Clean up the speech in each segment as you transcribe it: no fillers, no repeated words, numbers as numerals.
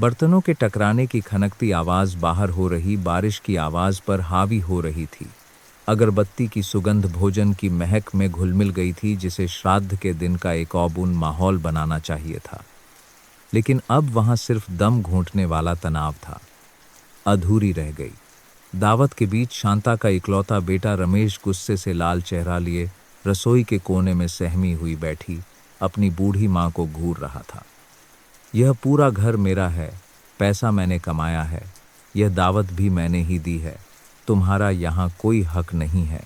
बर्तनों के टकराने की खनकती आवाज बाहर हो रही बारिश की आवाज पर हावी हो रही थी। अगरबत्ती की सुगंध भोजन की महक में घुल-मिल गई थी, जिसे श्राद्ध के दिन का एक औबुन माहौल बनाना चाहिए था। लेकिन अब वहां सिर्फ दम घोंटने वाला तनाव था। अधूरी रह गई। दावत के बीच शांता का इकलौता बेटा रमेश गुस्से से लाल चेहरा लिए रसोई के कोने में सहमी हुई बैठी अपनी बूढ़ी माँ को घूर रहा था। यह पूरा घर मेरा है, पैसा मैंने कमाया है, यह दावत भी मैंने ही दी है, तुम्हारा यहाँ कोई हक नहीं है,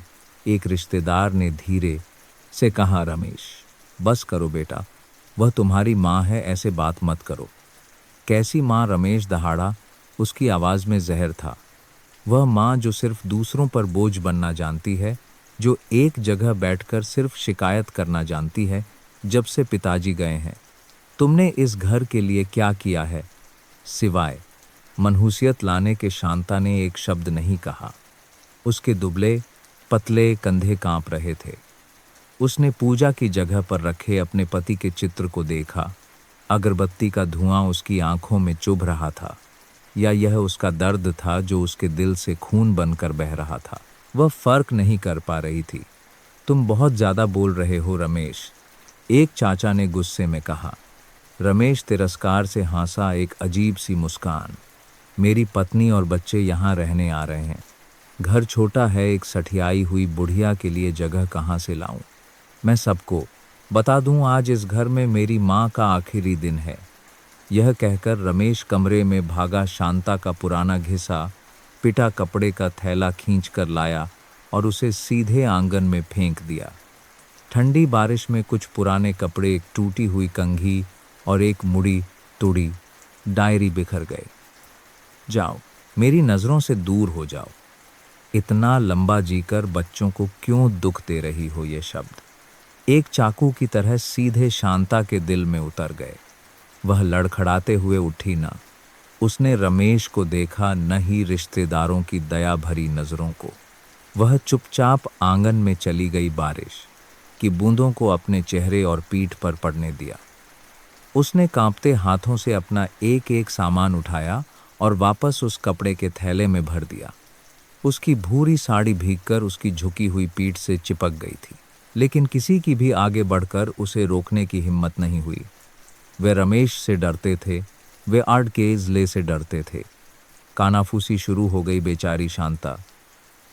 एक रिश्तेदार ने धीरे से कहा। रमेश, बस करो बेटा, वह तुम्हारी माँ है, ऐसे बात मत करो। कैसी माँ? रमेश दहाड़ा। उसकी आवाज में जहर था। वह माँ जो सिर्फ दूसरों पर बोझ बनना जानती है, जो एक जगह बैठकर सिर्फ शिकायत करना जानती है जब से पिताजी गए हैं। तुमने इस घर के लिए क्या किया है? सिवाय मनहूसियत लाने के शांता ने एक शब्द नहीं कहा। उसके दुबले पतले कंधे कांप रहे थे। उसने पूजा की जगह पर रखे अपने पति के चित्र को देखा। अगरबत्ती का धुआं उसकी आंखों में चुभ रहा था, या यह उसका दर्द था जो उसके दिल से खून बनकर बह रहा था। वह फर्क नहीं कर पा रही थी। तुम बहुत ज्यादा बोल रहे हो रमेश, एक चाचा ने गुस्से में कहा। रमेश तिरस्कार से हंसा, एक अजीब सी मुस्कान। मेरी पत्नी और बच्चे यहाँ रहने आ रहे हैं। घर छोटा है, एक सठियाई हुई बुढ़िया के लिए जगह कहाँ से लाऊं? मैं सबको बता दूं, आज इस घर में मेरी माँ का आखिरी दिन है। यह कहकर रमेश कमरे में भागा, शांता का पुराना घिसा पिटा कपड़े का थैला खींच कर लाया और उसे सीधे आंगन में फेंक दिया। ठंडी बारिश में कुछ पुराने कपड़े, एक टूटी हुई कंघी और एक मुड़ी तुड़ी डायरी बिखर गए। जाओ, मेरी नज़रों से दूर हो जाओ। इतना लंबा जीकर बच्चों को क्यों दुख दे रही हो? ये शब्द एक चाकू की तरह सीधे शांता के दिल में उतर गए। वह लड़खड़ाते हुए उठी ना। उसने रमेश को देखा, न ही रिश्तेदारों की दया भरी नज़रों को। वह चुपचाप आंगन में चली गई, बारिश की बूंदों को अपने चेहरे और पीठ पर पड़ने दिया। उसने कांपते हाथों से अपना एक एक सामान उठाया और वापस उस कपड़े के थैले में भर दिया। उसकी भूरी साड़ी भीगकर उसकी झुकी हुई पीठ से चिपक गई थी, लेकिन किसी की भी आगे बढ़कर उसे रोकने की हिम्मत नहीं हुई। वे रमेश से डरते थे, वे आर्डकेज़ले से डरते थे। कानाफूसी शुरू हो गई बेचारी शांता।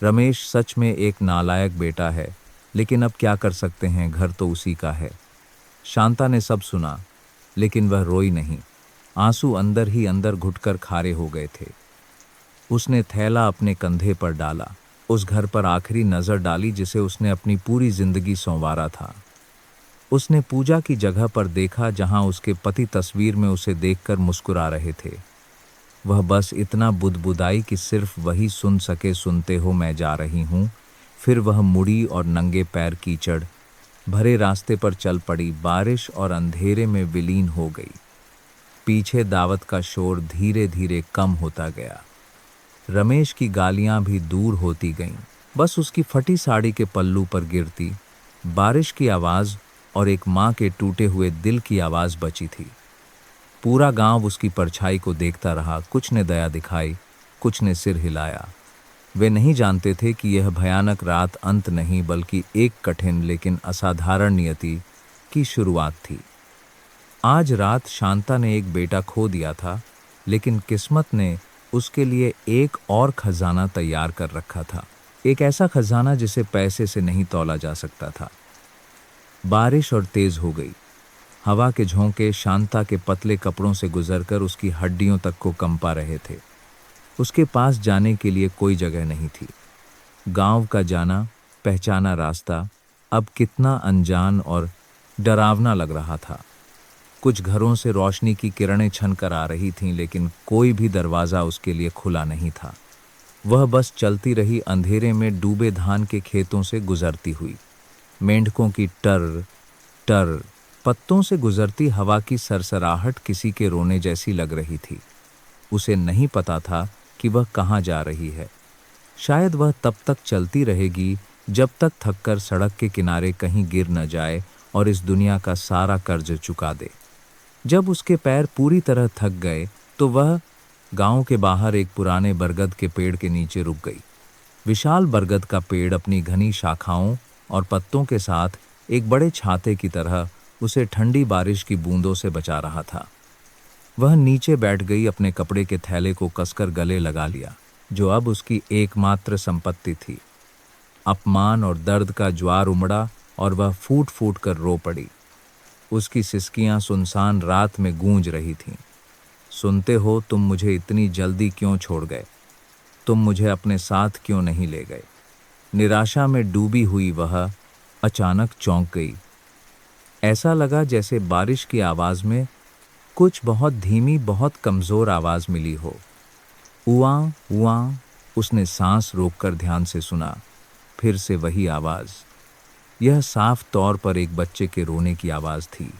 रमेश सच में एक नालायक बेटा है, लेकिन अब क्या कर सकते हैं, घर तो उसी का है। शांता ने सब सुना, लेकिन वह रोई नहीं। आंसू अंदर ही अंदर घुटकर खारे हो गए थे। उसने थैला अपने कंधे पर डाला, उस घर पर आखिरी नज़र डाली जिसे उसने अपनी पूरी जिंदगी संवारा था। उसने पूजा की जगह पर देखा जहां उसके पति तस्वीर में उसे देखकर मुस्कुरा रहे थे। वह बस इतना बुदबुदाई कि सिर्फ वही सुन सके, सुनते हो मैं जा रही हूँ। फिर वह मुड़ी और नंगे पैर कीचड़ भरे रास्ते पर चल पड़ी, बारिश और अंधेरे में विलीन हो गई। पीछे दावत का शोर धीरे धीरे कम होता गया। रमेश की गालियां भी दूर होती गईं, बस उसकी फटी साड़ी के पल्लू पर गिरती बारिश की आवाज़ और एक माँ के टूटे हुए दिल की आवाज़ बची थी। पूरा गांव उसकी परछाई को देखता रहा। कुछ ने दया दिखाई, कुछ ने सिर हिलाया। वे नहीं जानते थे कि यह भयानक रात अंत नहीं, बल्कि एक कठिन लेकिन असाधारण नियति की शुरुआत थी। आज रात शांता ने एक बेटा खो दिया था, लेकिन किस्मत ने उसके लिए एक और खजाना तैयार कर रखा था। एक ऐसा खजाना जिसे पैसे से नहीं तौला जा सकता था। बारिश और तेज हो गई। हवा के झोंके शांता के पतले कपड़ों से गुजरकर उसकी हड्डियों तक को कंपा रहे थे। उसके पास जाने के लिए कोई जगह नहीं थी। गांव का जाना पहचाना रास्ता अब कितना अनजान और डरावना लग रहा था। कुछ घरों से रोशनी की किरणें छन कर आ रही थीं, लेकिन कोई भी दरवाज़ा उसके लिए खुला नहीं था। वह बस चलती रही, अंधेरे में डूबे धान के खेतों से गुजरती हुई। मेंढकों की टर टर, पत्तों से गुजरती हवा की सरसराहट किसी के रोने जैसी लग रही थी। उसे नहीं पता था कि वह कहाँ जा रही है। शायद वह तब तक चलती रहेगी जब तक थककर सड़क के किनारे कहीं गिर न जाए और इस दुनिया का सारा कर्ज चुका दे। जब उसके पैर पूरी तरह थक गए तो तो वह गांव के बाहर एक पुराने बरगद के पेड़ के नीचे रुक गई। विशाल बरगद का पेड़ अपनी घनी शाखाओं और पत्तों के साथ एक बड़े छाते की तरह उसे ठंडी बारिश की बूंदों से बचा रहा था। वह नीचे बैठ गई, अपने कपड़े के थैले को कसकर गले लगा लिया, जो अब उसकी एकमात्र संपत्ति थी। अपमान और दर्द का ज्वार उमड़ा और वह फूट फूट कर रो पड़ी। उसकी सिसकियां सुनसान रात में गूंज रही थीं। सुनते हो, तुम मुझे इतनी जल्दी क्यों छोड़ गए? तुम मुझे अपने साथ क्यों नहीं ले गए? निराशा में डूबी हुई वह अचानक चौंक गई। ऐसा लगा जैसे बारिश की आवाज में कुछ बहुत धीमी, बहुत कमजोर आवाज मिली हो। उआ उआ। उसने सांस रोककर ध्यान से सुना। फिर से वही आवाज। यह साफ तौर पर एक बच्चे के रोने की आवाज थी।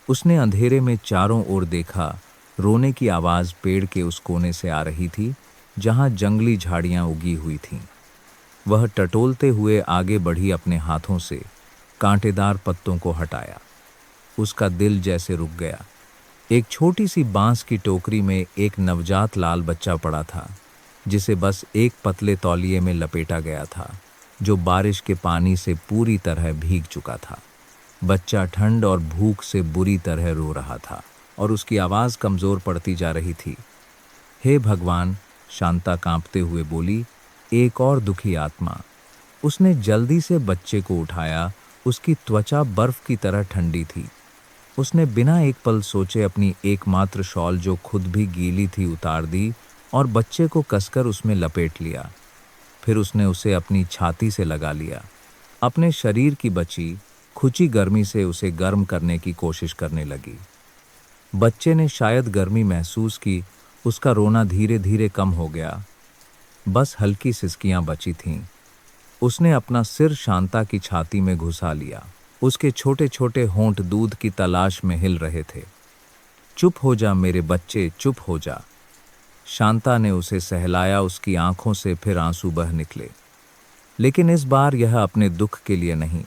उसने अंधेरे में चारों ओर देखा। रोने की आवाज पेड़ के उस कोने से आ रही थी जहां जंगली झाड़ियां उगी हुई थीं। वह टटोलते हुए आगे बढ़ी, अपने हाथों से कांटेदार पत्तों को हटाया। उसका दिल जैसे रुक गया। एक छोटी सी बांस की टोकरी में एक नवजात लाल बच्चा पड़ा था, जिसे बस एक पतले तौलिए में लपेटा गया था, जो बारिश के पानी से पूरी तरह भीग चुका था। बच्चा ठंड और भूख से बुरी तरह रो रहा था और उसकी आवाज़ कमज़ोर पड़ती जा रही थी। हे भगवान, शांता कांपते हुए बोली, एक और दुखी आत्मा। उसने जल्दी से बच्चे को उठाया। उसकी त्वचा बर्फ की तरह ठंडी थी। उसने बिना एक पल सोचे अपनी एकमात्र शॉल, जो खुद भी गीली थी, उतार दी और बच्चे को कसकर उसमें लपेट लिया। फिर उसने उसे अपनी छाती से लगा लिया। अपने शरीर की बची खुची गर्मी से उसे गर्म करने की कोशिश करने लगी। बच्चे ने शायद गर्मी महसूस की। उसका रोना धीरे धीरे कम हो गया। बस हल्की सिसकियां बची थीं। उसने अपना सिर शांता की छाती में घुसा लिया। उसके छोटे छोटे होंठ दूध की तलाश में हिल रहे थे। चुप हो जा मेरे बच्चे, चुप हो जा। शांता ने उसे सहलाया। उसकी आंखों से फिर आंसू बह निकले, लेकिन इस बार यह अपने दुख के लिए नहीं,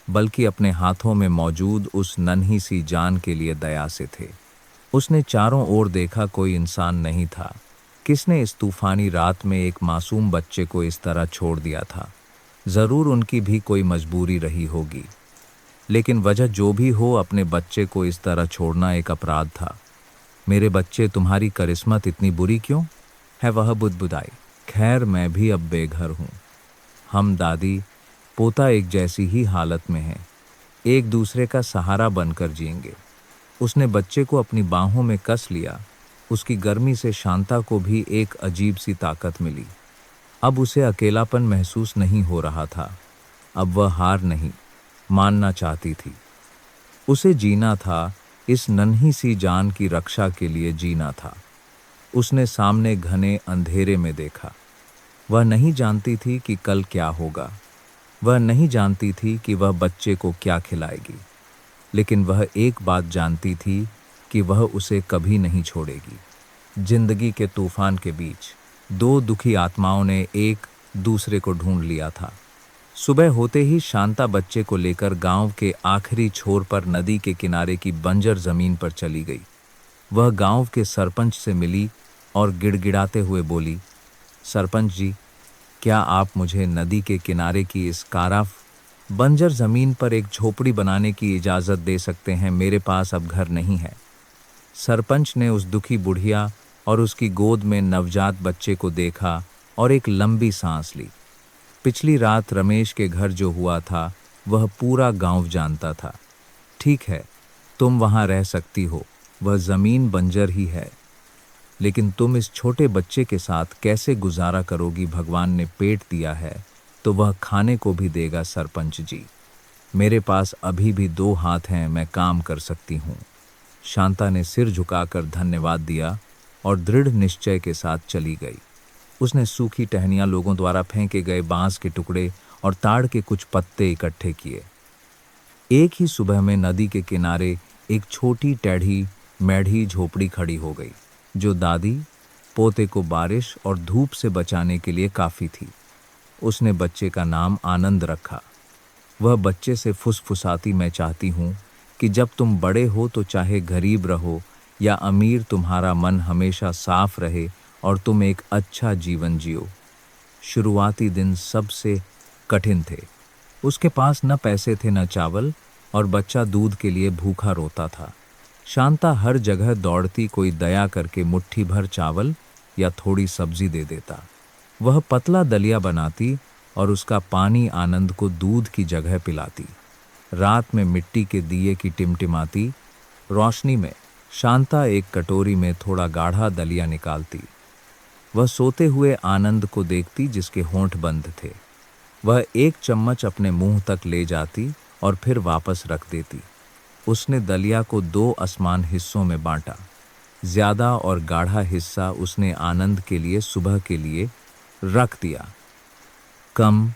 बल्कि अपने हाथों में मौजूद उस नन्ही सी जान के लिए दया से थे। उसने चारों ओर देखा, कोई इंसान नहीं था। किसने इस तूफानी रात में एक मासूम बच्चे को इस तरह छोड़ दिया था? जरूर उनकी भी कोई मजबूरी रही होगी, लेकिन वजह जो भी हो, अपने बच्चे को इस तरह छोड़ना एक अपराध था। मेरे बच्चे, तुम्हारी करिश्मत इतनी बुरी क्यों है? वह बुदबुदाई। खैर, मैं भी अब बेघर हूँ। हम दादी पोता एक जैसी ही हालत में हैं, एक दूसरे का सहारा बनकर जिएंगे। उसने बच्चे को अपनी बाहों में कस लिया। उसकी गर्मी से शांता को भी एक अजीब सी ताकत मिली। अब उसे अकेलापन महसूस नहीं हो रहा था। अब वह हार नहीं मानना चाहती थी। उसे जीना था, इस नन्ही सी जान की रक्षा के लिए जीना था। उसने सामने घने अंधेरे में देखा। वह नहीं जानती थी कि कल क्या होगा। वह नहीं जानती थी कि वह बच्चे को क्या खिलाएगी, लेकिन वह एक बात जानती थी कि वह उसे कभी नहीं छोड़ेगी। जिंदगी के तूफान के बीच दो दुखी आत्माओं ने एक दूसरे को ढूंढ लिया था। सुबह होते ही शांता बच्चे को लेकर गांव के आखिरी छोर पर नदी के किनारे की बंजर जमीन पर चली गई। वह गांव के सरपंच से मिली और गिड़गिड़ाते हुए बोली, सरपंच जी, क्या आप मुझे नदी के किनारे की इस काराफ बंजर जमीन पर एक झोपड़ी बनाने की इजाज़त दे सकते हैं? मेरे पास अब घर नहीं है। सरपंच ने उस दुखी बुढ़िया और उसकी गोद में नवजात बच्चे को देखा और एक लंबी सांस ली। पिछली रात रमेश के घर जो हुआ था, वह पूरा गांव जानता था। ठीक है, तुम वहां रह सकती हो, वह जमीन बंजर ही है, लेकिन तुम इस छोटे बच्चे के साथ कैसे गुजारा करोगी? भगवान ने पेट दिया है तो वह खाने को भी देगा। सरपंच जी, मेरे पास अभी भी 2 हाथ हैं, मैं काम कर सकती हूँ। शांता ने सिर झुकाकर धन्यवाद दिया और दृढ़ निश्चय के साथ चली गई। उसने सूखी टहनियां, लोगों द्वारा फेंके गए बांस के टुकड़े और ताड़ के कुछ पत्ते इकट्ठे किए। एक ही सुबह में नदी के किनारे एक छोटी टेढ़ी मेढ़ी झोपड़ी खड़ी हो गई, जो दादी पोते को बारिश और धूप से बचाने के लिए काफ़ी थी। उसने बच्चे का नाम आनंद रखा। वह बच्चे से फुसफुसाती, मैं चाहती हूँ कि जब तुम बड़े हो तो चाहे गरीब रहो या अमीर, तुम्हारा मन हमेशा साफ रहे और तुम एक अच्छा जीवन जियो। शुरुआती दिन सबसे कठिन थे। उसके पास न पैसे थे न चावल, और बच्चा दूध के लिए भूखा रोता था। शांता हर जगह दौड़ती, कोई दया करके मुट्ठी भर चावल या थोड़ी सब्जी दे देता। वह पतला दलिया बनाती और उसका पानी आनंद को दूध की जगह पिलाती। रात में मिट्टी के दिए की टिमटिमाती रोशनी में शांता एक कटोरी में थोड़ा गाढ़ा दलिया निकालती। वह सोते हुए आनंद को देखती जिसके होंठ बंद थे। वह एक चम्मच अपने मुंह तक ले जाती और फिर वापस रख देती। उसने दलिया को 2 असमान हिस्सों में बांटा। ज्यादा और गाढ़ा हिस्सा उसने आनंद के लिए सुबह के लिए रख दिया। कम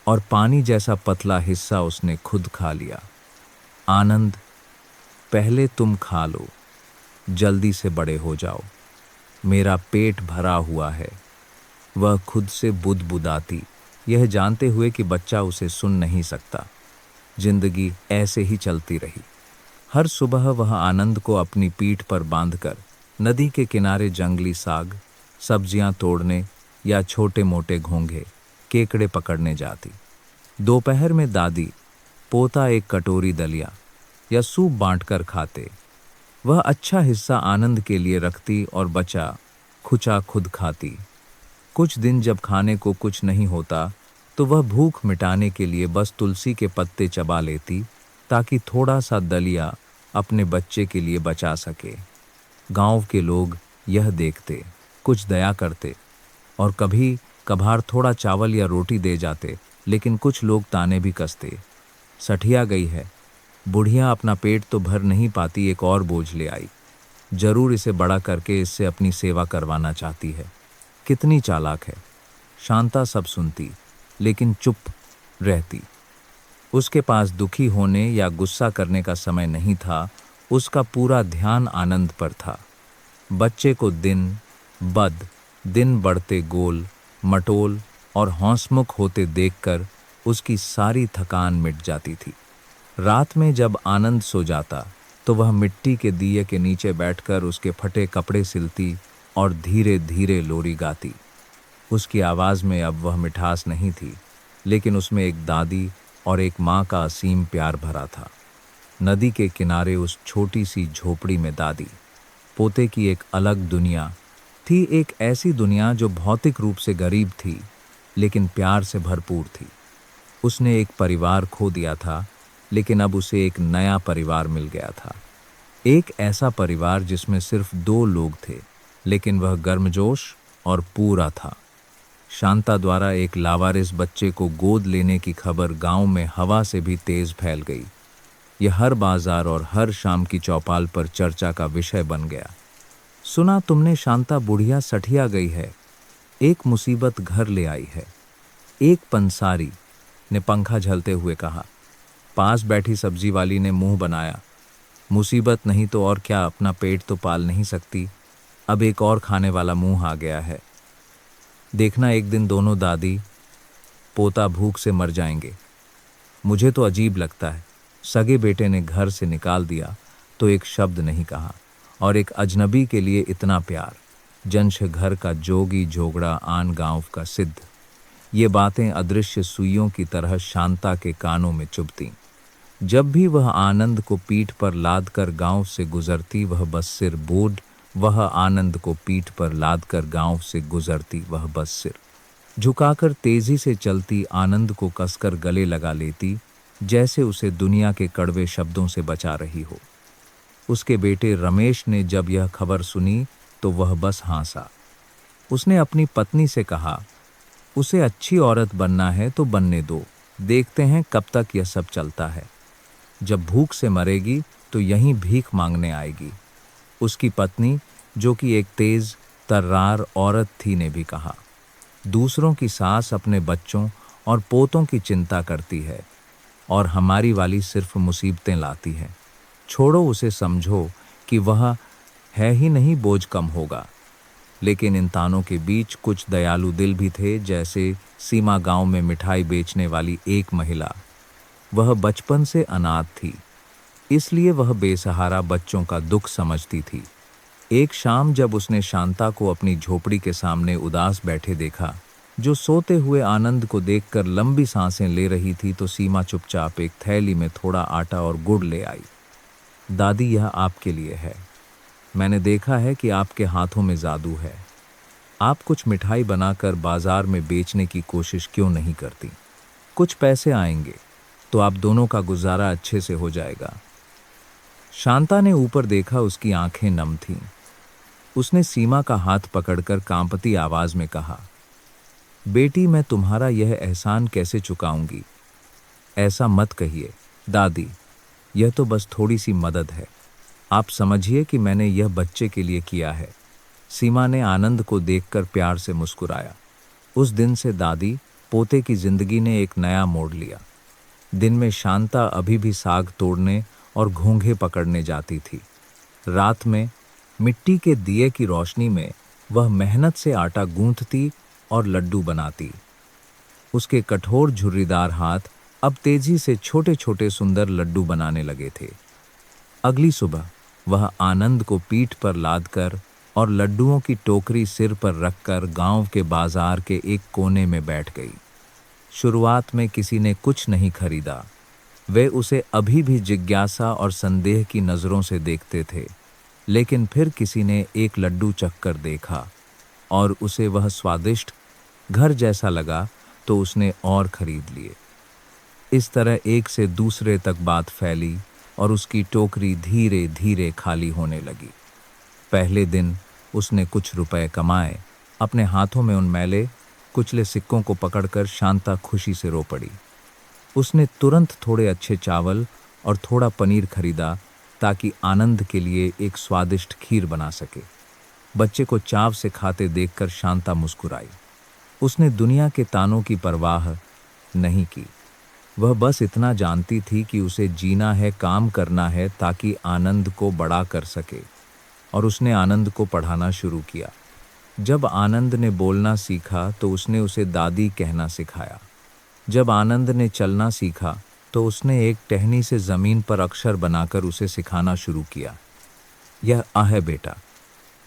और पानी जैसा पतला हिस्सा उसने खुद खा लिया। आनंद, पहले तुम खा लो, जल्दी से बड़े हो जाओ, मेरा पेट भरा हुआ है। वह खुद से बुदबुदाती, यह जानते हुए कि बच्चा उसे सुन नहीं सकता। जिंदगी ऐसे ही चलती रही। हर सुबह वह आनंद को अपनी पीठ पर बांधकर नदी के किनारे जंगली साग, सब्जियां तोड़ने या छोटे मोटे घोंघे, केकड़े पकड़ने जाती। दोपहर में दादी पोता एक कटोरी दलिया या सूप बांटकर खाते। वह अच्छा हिस्सा आनंद के लिए रखती और बचा खुचा खुद खाती। कुछ दिन जब खाने को कुछ नहीं होता तो वह भूख मिटाने के लिए बस तुलसी के पत्ते चबा लेती, ताकि थोड़ा सा दलिया अपने बच्चे के लिए बचा सके। गांव के लोग यह देखते, कुछ दया करते और कभी कभार थोड़ा चावल या रोटी दे जाते, लेकिन कुछ लोग ताने भी कसते। सठिया गई है, बुढ़िया अपना पेट तो भर नहीं पाती, एक और बोझ ले आई। जरूर इसे बड़ा करके इससे अपनी सेवा करवाना चाहती है। कितनी चालाक है। शांता सब सुनती लेकिन चुप रहती। उसके पास दुखी होने या गुस्सा करने का समय नहीं था। उसका पूरा ध्यान आनंद पर था। बच्चे को दिन बढ़ते गोल मटोल और हौसमुख होते देखकर उसकी सारी थकान मिट जाती थी। रात में जब आनंद सो जाता तो वह मिट्टी के दिए के नीचे बैठकर उसके फटे कपड़े सिलती और धीरे धीरे लोरी गाती। उसकी आवाज़ में अब वह मिठास नहीं थी, लेकिन उसमें एक दादी और एक माँ का असीम प्यार भरा था। नदी के किनारे उस छोटी सी झोपड़ी में दादी पोते की एक अलग दुनिया थी, एक ऐसी दुनिया जो भौतिक रूप से गरीब थी लेकिन प्यार से भरपूर थी। उसने एक परिवार खो दिया था, लेकिन अब उसे एक नया परिवार मिल गया था। एक ऐसा परिवार जिसमें सिर्फ 2 लोग थे, लेकिन वह गर्मजोश और पूरा था। शांता द्वारा एक लावारिस बच्चे को गोद लेने की खबर गांव में हवा से भी तेज फैल गई। यह हर बाजार और हर शाम की चौपाल पर चर्चा का विषय बन गया। सुना तुमने, शांता बुढ़िया सठिया गई है, एक मुसीबत घर ले आई है। एक पंसारी ने पंखा झलते हुए कहा। पास बैठी सब्जी वाली ने मुंह बनाया। मुसीबत नहीं तो और क्या, अपना पेट तो पाल नहीं सकती, अब एक और खाने वाला मुंह आ गया है। देखना, एक दिन दोनों दादी पोता भूख से मर जाएंगे। मुझे तो अजीब लगता है, सगे बेटे ने घर से निकाल दिया तो एक शब्द नहीं कहा, और एक अजनबी के लिए इतना प्यार। जंश घर का जोगी जोगड़ा, आन गांव का सिद्ध। ये बातें अदृश्य सुइयों की तरह शांता के कानों में चुभतीं। जब भी वह आनंद को पीठ पर लाद कर गांव से गुजरती, वह बस सिर बोझ वह आनंद को पीठ पर लादकर गांव से गुजरती, वह बस सिर झुकाकर तेजी से चलती, आनंद को कसकर गले लगा लेती, जैसे उसे दुनिया के कड़वे शब्दों से बचा रही हो। उसके बेटे रमेश ने जब यह खबर सुनी तो वह बस हंसा। उसने अपनी पत्नी से कहा, उसे अच्छी औरत बनना है तो बनने दो, देखते हैं कब तक यह सब चलता है। जब भूख से मरेगी तो यहीं भीख मांगने आएगी। उसकी पत्नी, जो कि एक तेज तर्रार औरत थी, ने भी कहा, दूसरों की सास अपने बच्चों और पोतों की चिंता करती है और हमारी वाली सिर्फ मुसीबतें लाती है। छोड़ो उसे, समझो कि वह है ही नहीं, बोझ कम होगा। लेकिन इन तानों के बीच कुछ दयालु दिल भी थे, जैसे सीमा गांव में मिठाई बेचने वाली एक महिला। वह बचपन से अनाथ थी। इसलिए वह बेसहारा बच्चों का दुख समझती थी। एक शाम जब उसने शांता को अपनी झोपड़ी के सामने उदास बैठे देखा, जो सोते हुए आनंद को देखकर लंबी सांसें ले रही थी, तो सीमा चुपचाप एक थैली में थोड़ा आटा और गुड़ ले आई। दादी, यह आपके लिए है। मैंने देखा है कि आपके हाथों में जादू है। आप कुछ मिठाई बनाकर बाजार में बेचने की कोशिश क्यों नहीं करती? कुछ पैसे आएंगे तो आप दोनों का गुजारा अच्छे से हो जाएगा। शांता ने ऊपर देखा, उसकी आंखें नम थीं। उसने सीमा का हाथ पकड़कर कांपती आवाज में कहा, बेटी, मैं तुम्हारा यह एहसान कैसे चुकाऊंगी? ऐसा मत कहिए दादी, यह तो बस थोड़ी सी मदद है। आप समझिए कि मैंने यह बच्चे के लिए किया है। सीमा ने आनंद को देखकर प्यार से मुस्कुराया। उस दिन से दादी पोते की जिंदगी ने एक नया मोड़ लिया। दिन में शांता अभी भी साग तोड़ने और घोंघे पकड़ने जाती थी। रात में मिट्टी के दिए की रोशनी में वह मेहनत से आटा गूंथती और लड्डू बनाती। उसके कठोर झुर्रीदार हाथ अब तेजी से छोटे छोटे सुंदर लड्डू बनाने लगे थे। अगली सुबह वह आनंद को पीठ पर लादकर और लड्डुओं की टोकरी सिर पर रखकर गांव के बाजार के एक कोने में बैठ गई। शुरुआत में किसी ने कुछ नहीं खरीदा। वे उसे अभी भी जिज्ञासा और संदेह की नज़रों से देखते थे, लेकिन फिर किसी ने एक लड्डू चखकर देखा और उसे वह स्वादिष्ट घर जैसा लगा, तो उसने और खरीद लिए। इस तरह एक से दूसरे तक बात फैली और उसकी टोकरी धीरे धीरे खाली होने लगी। पहले दिन उसने कुछ रुपए कमाए। अपने हाथों में उन मैले कुचले सिक्कों को पकड़कर शांता खुशी से रो पड़ी। उसने तुरंत थोड़े अच्छे चावल और थोड़ा पनीर खरीदा ताकि आनंद के लिए एक स्वादिष्ट खीर बना सके। बच्चे को चाव से खाते देखकर शांता मुस्कुराई। उसने दुनिया के तानों की परवाह नहीं की। वह बस इतना जानती थी कि उसे जीना है, काम करना है ताकि आनंद को बड़ा कर सके। और उसने आनंद को पढ़ाना शुरू किया। जब आनंद ने बोलना सीखा तो उसने उसे दादी कहना सिखाया। जब आनंद ने चलना सीखा तो उसने एक टहनी से जमीन पर अक्षर बनाकर उसे सिखाना शुरू किया। यह आ है बेटा,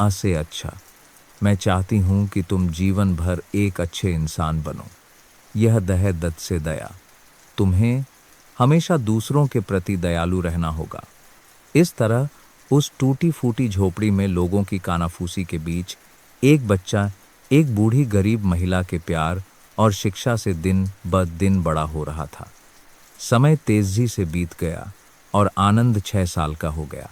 आ से अच्छा। मैं चाहती हूँ कि तुम जीवन भर एक अच्छे इंसान बनो। यह दह दत्त से दया। तुम्हें हमेशा दूसरों के प्रति दयालु रहना होगा। इस तरह उस टूटी फूटी झोपड़ी में लोगों की कानाफूसी के बीच एक बच्चा एक बूढ़ी गरीब महिला के प्यार और शिक्षा से दिन ब दिन बड़ा हो रहा था। समय तेजी से बीत गया और आनंद 6 साल का हो गया।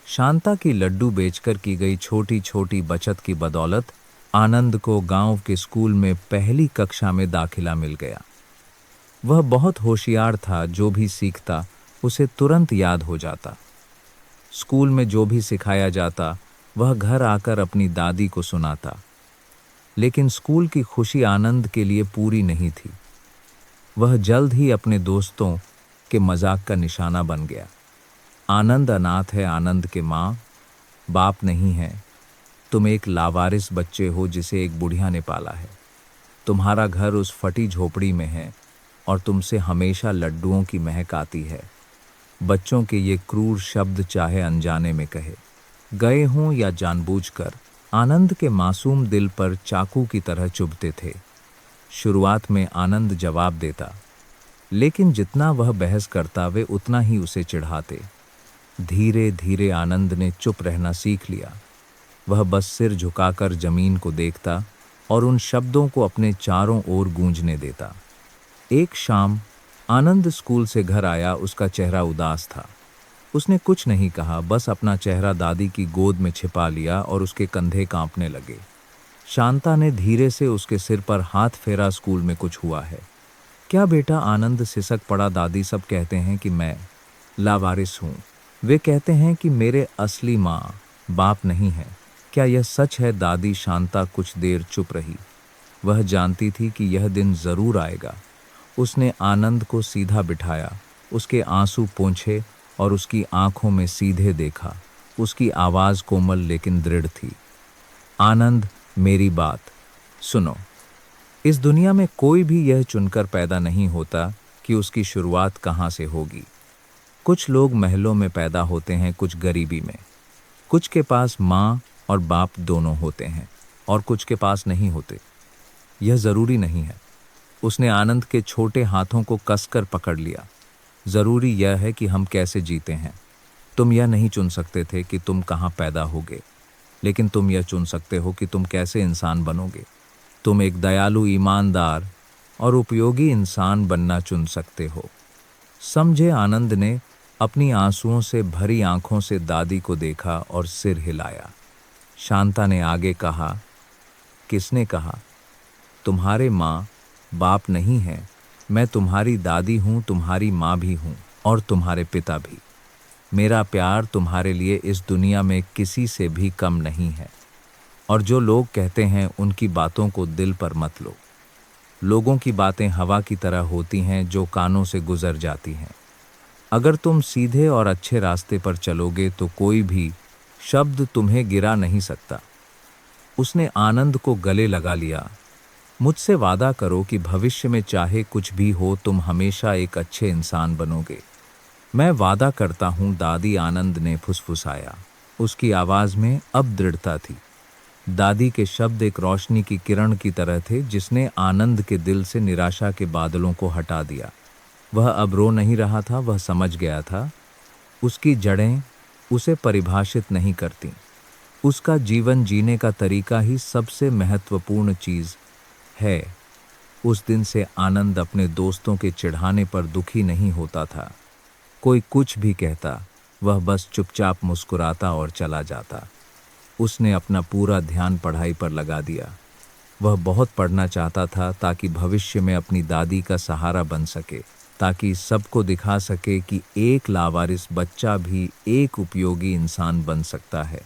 शांता की लड्डू बेचकर की गई छोटी छोटी बचत की बदौलत आनंद को गांव के स्कूल में पहली कक्षा में दाखिला मिल गया। वह बहुत होशियार था। जो भी सीखता उसे तुरंत याद हो जाता। स्कूल में जो भी सिखाया जाता वह घर आकर अपनी दादी को सुनाता। लेकिन स्कूल की खुशी आनंद के लिए पूरी नहीं थी। वह जल्द ही अपने दोस्तों के मजाक का निशाना बन गया। आनंद अनाथ है, आनंद के माँ बाप नहीं है। तुम एक लावारिस बच्चे हो जिसे एक बुढ़िया ने पाला है। तुम्हारा घर उस फटी झोपड़ी में है और तुमसे हमेशा लड्डुओं की महक आती है। बच्चों के ये क्रूर शब्द चाहे अनजाने में कहे गए हों या जानबूझकर, आनंद के मासूम दिल पर चाकू की तरह चुभते थे। शुरुआत में आनंद जवाब देता, लेकिन जितना वह बहस करता वे उतना ही उसे चिढ़ाते। धीरे धीरे आनंद ने चुप रहना सीख लिया। वह बस सिर झुकाकर जमीन को देखता और उन शब्दों को अपने चारों ओर गूंजने देता। एक शाम आनंद स्कूल से घर आया। उसका चेहरा उदास था। उसने कुछ नहीं कहा, बस अपना चेहरा दादी की गोद में छिपा लिया और उसके कंधे कांपने लगे। शांता ने धीरे से उसके सिर पर हाथ फेरा। स्कूल में कुछ हुआ है क्या बेटा? आनंद सिसक पड़ा। दादी, सब कहते हैं कि मैं लावारिस हूँ। वे कहते हैं कि मेरे असली माँ बाप नहीं है। क्या यह सच है? दादी। शांता कुछ देर चुप रही। वह जानती थी कि यह दिन जरूर आएगा। उसने आनंद को सीधा बिठाया, उसके आंसू पोंछे और उसकी आंखों में सीधे देखा। उसकी आवाज़ कोमल लेकिन दृढ़ थी। आनंद, मेरी बात सुनो। इस दुनिया में कोई भी यह चुनकर पैदा नहीं होता कि उसकी शुरुआत कहाँ से होगी। कुछ लोग महलों में पैदा होते हैं, कुछ गरीबी में। कुछ के पास माँ और बाप दोनों होते हैं और कुछ के पास नहीं होते। यह जरूरी नहीं है। उसने आनंद के छोटे हाथों को कसकर पकड़ लिया। जरूरी यह है कि हम कैसे जीते हैं। तुम यह नहीं चुन सकते थे कि तुम कहाँ पैदा होगे, लेकिन तुम यह चुन सकते हो कि तुम कैसे इंसान बनोगे। तुम एक दयालु, ईमानदार और उपयोगी इंसान बनना चुन सकते हो। समझे? आनंद ने अपनी आंसुओं से भरी आंखों से दादी को देखा और सिर हिलाया। शांता ने आगे कहा, किसने कहा? तुम्हारे माँ बाप नहीं है। मैं तुम्हारी दादी हूँ, तुम्हारी माँ भी हूँ और तुम्हारे पिता भी। मेरा प्यार तुम्हारे लिए इस दुनिया में किसी से भी कम नहीं है। और जो लोग कहते हैं उनकी बातों को दिल पर मत लो। लोगों की बातें हवा की तरह होती हैं जो कानों से गुजर जाती हैं। अगर तुम सीधे और अच्छे रास्ते पर चलोगे तो कोई भी शब्द तुम्हें गिरा नहीं सकता। उसने आनंद को गले लगा लिया। मुझसे वादा करो कि भविष्य में चाहे कुछ भी हो तुम हमेशा एक अच्छे इंसान बनोगे। मैं वादा करता हूँ, दादी, आनंद ने फुसफुसाया। उसकी आवाज में अब दृढ़ता थी। दादी के शब्द एक रोशनी की किरण की तरह थे जिसने आनंद के दिल से निराशा के बादलों को हटा दिया। वह अब रो नहीं रहा था, वह समझ गया था। उसकी जड़ें उसे परिभाषित नहीं करती। उसका जीवन जीने का तरीका ही सबसे महत्वपूर्ण चीज है। उस दिन से आनंद अपने दोस्तों के चिढ़ाने पर दुखी नहीं होता था। कोई कुछ भी कहता, वह बस चुपचाप मुस्कुराता और चला जाता। उसने अपना पूरा ध्यान पढ़ाई पर लगा दिया। वह बहुत पढ़ना चाहता था ताकि भविष्य में अपनी दादी का सहारा बन सके, ताकि सबको दिखा सके कि एक लावारिस बच्चा भी एक उपयोगी इंसान बन सकता है।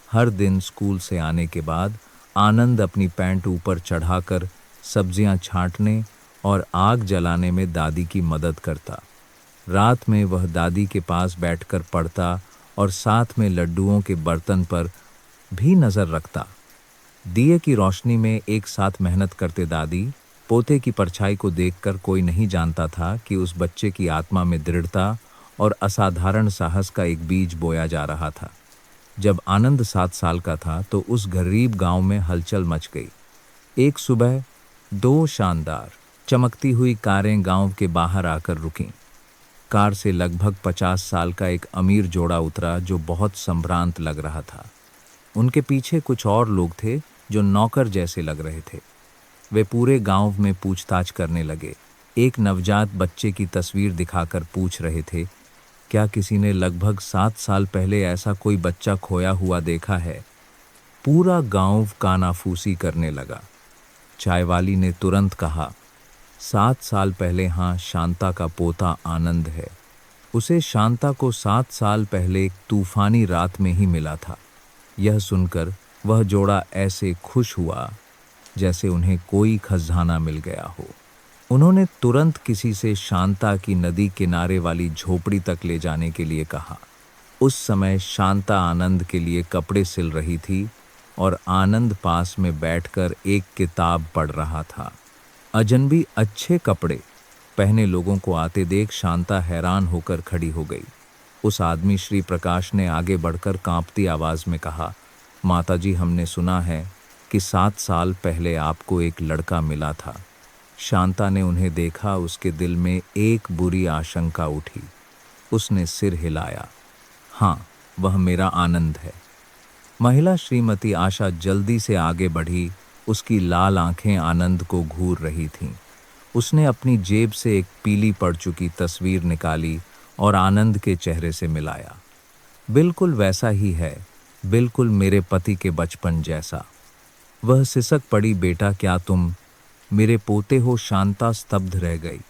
हर दिन स्कूल से आने के बाद आनंद अपनी पैंट ऊपर चढ़ाकर सब्जियां छांटने और आग जलाने में दादी की मदद करता। रात में वह दादी के पास बैठकर पढ़ता और साथ में लड्डुओं के बर्तन पर भी नजर रखता। दिए की रोशनी में एक साथ मेहनत करते दादी पोते की परछाई को देखकर कोई नहीं जानता था कि उस बच्चे की आत्मा में दृढ़ता और असाधारण साहस का एक बीज बोया जा रहा था। जब आनंद 7 साल का था तो उस गरीब गांव में हलचल मच गई। एक सुबह 2 शानदार चमकती हुई कारें गांव के बाहर आकर रुकीं। कार से लगभग 50 साल का एक अमीर जोड़ा उतरा जो बहुत संभ्रांत लग रहा था। उनके पीछे कुछ और लोग थे जो नौकर जैसे लग रहे थे। वे पूरे गांव में पूछताछ करने लगे। एक नवजात बच्चे की तस्वीर दिखाकर पूछ रहे थे, क्या किसी ने लगभग 7 साल पहले ऐसा कोई बच्चा खोया हुआ देखा है? पूरा गांव कानाफूसी करने लगा। चायवाली ने तुरंत कहा, 7 साल पहले, हाँ, शांता का पोता आनंद है। उसे शांता को 7 साल पहले एक तूफानी रात में ही मिला था। यह सुनकर वह जोड़ा ऐसे खुश हुआ जैसे उन्हें कोई खजाना मिल गया हो। उन्होंने तुरंत किसी से शांता की नदी किनारे वाली झोपड़ी तक ले जाने के लिए कहा। उस समय शांता आनंद के लिए कपड़े सिल रही थी और आनंद पास में बैठकर एक किताब पढ़ रहा था। अजनबी अच्छे कपड़े पहने लोगों को आते देख शांता हैरान होकर खड़ी हो गई। उस आदमी श्री प्रकाश ने आगे बढ़कर कांपती आवाज में कहा, माताजी, हमने सुना है कि 7 साल पहले आपको एक लड़का मिला था। शांता ने उन्हें देखा। उसके दिल में एक बुरी आशंका उठी। उसने सिर हिलाया। हाँ, वह मेरा आनंद है। महिला श्रीमती आशा जल्दी से आगे बढ़ी। उसकी लाल आंखें आनंद को घूर रही थीं। उसने अपनी जेब से एक पीली पड़ चुकी तस्वीर निकाली और आनंद के चेहरे से मिलाया। बिल्कुल वैसा ही है, बिल्कुल मेरे पति के बचपन जैसा। वह सिसक पड़ी, बेटा, क्या तुम मेरे पोते हो? शांता स्तब्ध रह गई।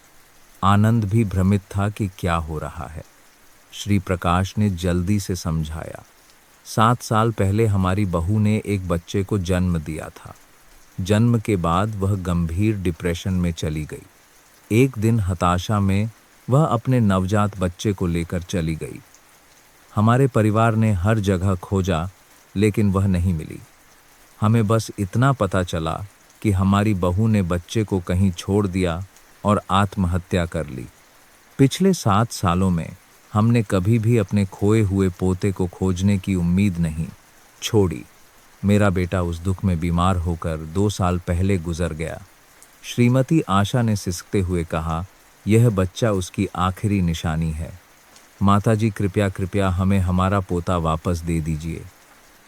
आनंद भी भ्रमित था कि क्या हो रहा है। श्री प्रकाश ने जल्दी से समझाया, 7 साल पहले हमारी बहू ने एक बच्चे को जन्म दिया था। जन्म के बाद वह गंभीर डिप्रेशन में चली गई। एक दिन हताशा में वह अपने नवजात बच्चे को लेकर चली गई। हमारे परिवार ने हर जगह खोजा लेकिन वह नहीं मिली। हमें बस इतना पता चला कि हमारी बहू ने बच्चे को कहीं छोड़ दिया और आत्महत्या कर ली। पिछले 7 सालों में हमने कभी भी अपने खोए हुए पोते को खोजने की उम्मीद नहीं छोड़ी। मेरा बेटा उस दुख में बीमार होकर 2 साल पहले गुजर गया। श्रीमती आशा ने सिसकते हुए कहा, यह बच्चा उसकी आखिरी निशानी है। माताजी कृपया कृपया हमें हमारा पोता वापस दे दीजिए।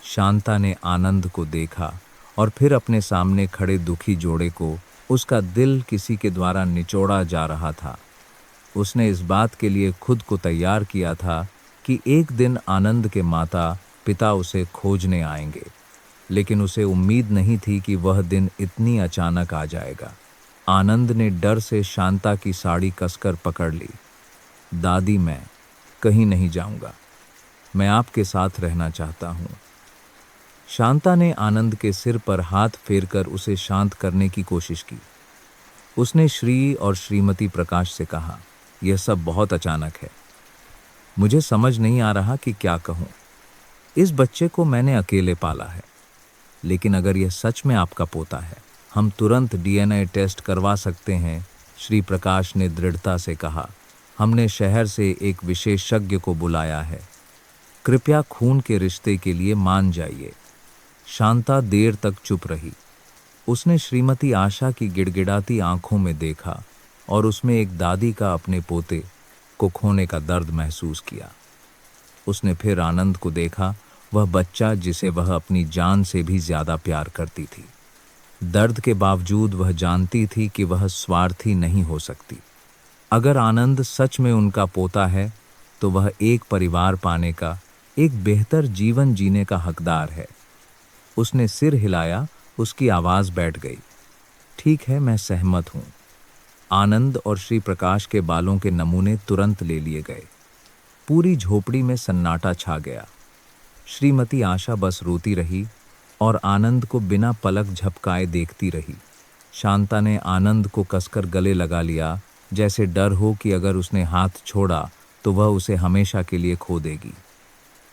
शांता ने आनंद को देखा और फिर अपने सामने खड़े दुखी जोड़े को। उसका दिल किसी के द्वारा निचोड़ा जा रहा था। उसने इस बात के लिए खुद को तैयार किया था कि एक दिन आनंद के माता पिता उसे खोजने आएंगे, लेकिन उसे उम्मीद नहीं थी कि वह दिन इतनी अचानक आ जाएगा। आनंद ने डर से शांता की साड़ी कसकर पकड़ ली। दादी, मैं कहीं नहीं जाऊंगा, मैं आपके साथ रहना चाहता हूं। शांता ने आनंद के सिर पर हाथ फेरकर उसे शांत करने की कोशिश की। उसने श्री और श्रीमती प्रकाश से कहा, यह सब बहुत अचानक है, मुझे समझ नहीं आ रहा कि क्या कहूं। इस बच्चे को मैंने अकेले पाला है, लेकिन अगर यह सच में आपका पोता है, हम तुरंत डीएनए टेस्ट करवा सकते हैं। श्री प्रकाश ने दृढ़ता से कहा, हमने शहर से एक विशेषज्ञ को बुलाया है, कृपया खून के रिश्ते के लिए मान जाइए। शांता देर तक चुप रही। उसने श्रीमती आशा की गिड़गिड़ाती आंखों में देखा और उसमें एक दादी का अपने पोते को खोने का दर्द महसूस किया। उसने फिर आनंद को देखा, वह बच्चा जिसे वह अपनी जान से भी ज्यादा प्यार करती थी। दर्द के बावजूद वह जानती थी कि वह स्वार्थी नहीं हो सकती। अगर आनंद सच में उनका पोता है, तो वह एक परिवार पाने का, एक बेहतर जीवन जीने का हकदार है। उसने सिर हिलाया, उसकी आवाज बैठ गई। ठीक है, मैं सहमत हूं। आनंद और श्री प्रकाश के बालों के नमूने तुरंत ले लिए गए। पूरी झोपड़ी में सन्नाटा छा गया। श्रीमती आशा बस रोती रही और आनंद को बिना पलक झपकाए देखती रही। शांता ने आनंद को कसकर गले लगा लिया, जैसे डर हो कि अगर उसने हाथ छोड़ा तो वह उसे हमेशा के लिए खो देगी।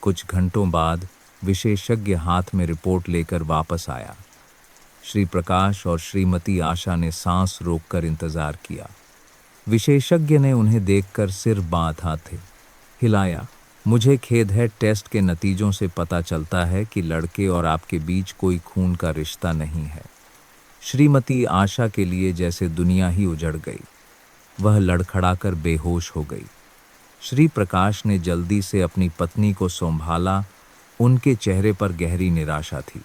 कुछ घंटों बाद विशेषज्ञ हाथ में रिपोर्ट लेकर वापस आया। श्री प्रकाश और श्रीमती आशा ने सांस रोककर इंतजार किया। विशेषज्ञ ने उन्हें देखकर सिर बांधा थे हिलाया। मुझे खेद है, टेस्ट के नतीजों से पता चलता है कि लड़के और आपके बीच कोई खून का रिश्ता नहीं है। श्रीमती आशा के लिए जैसे दुनिया ही उजड़ गई। वह लड़खड़ाकर बेहोश हो गई। श्री प्रकाश ने जल्दी से अपनी पत्नी को संभाला। उनके चेहरे पर गहरी निराशा थी।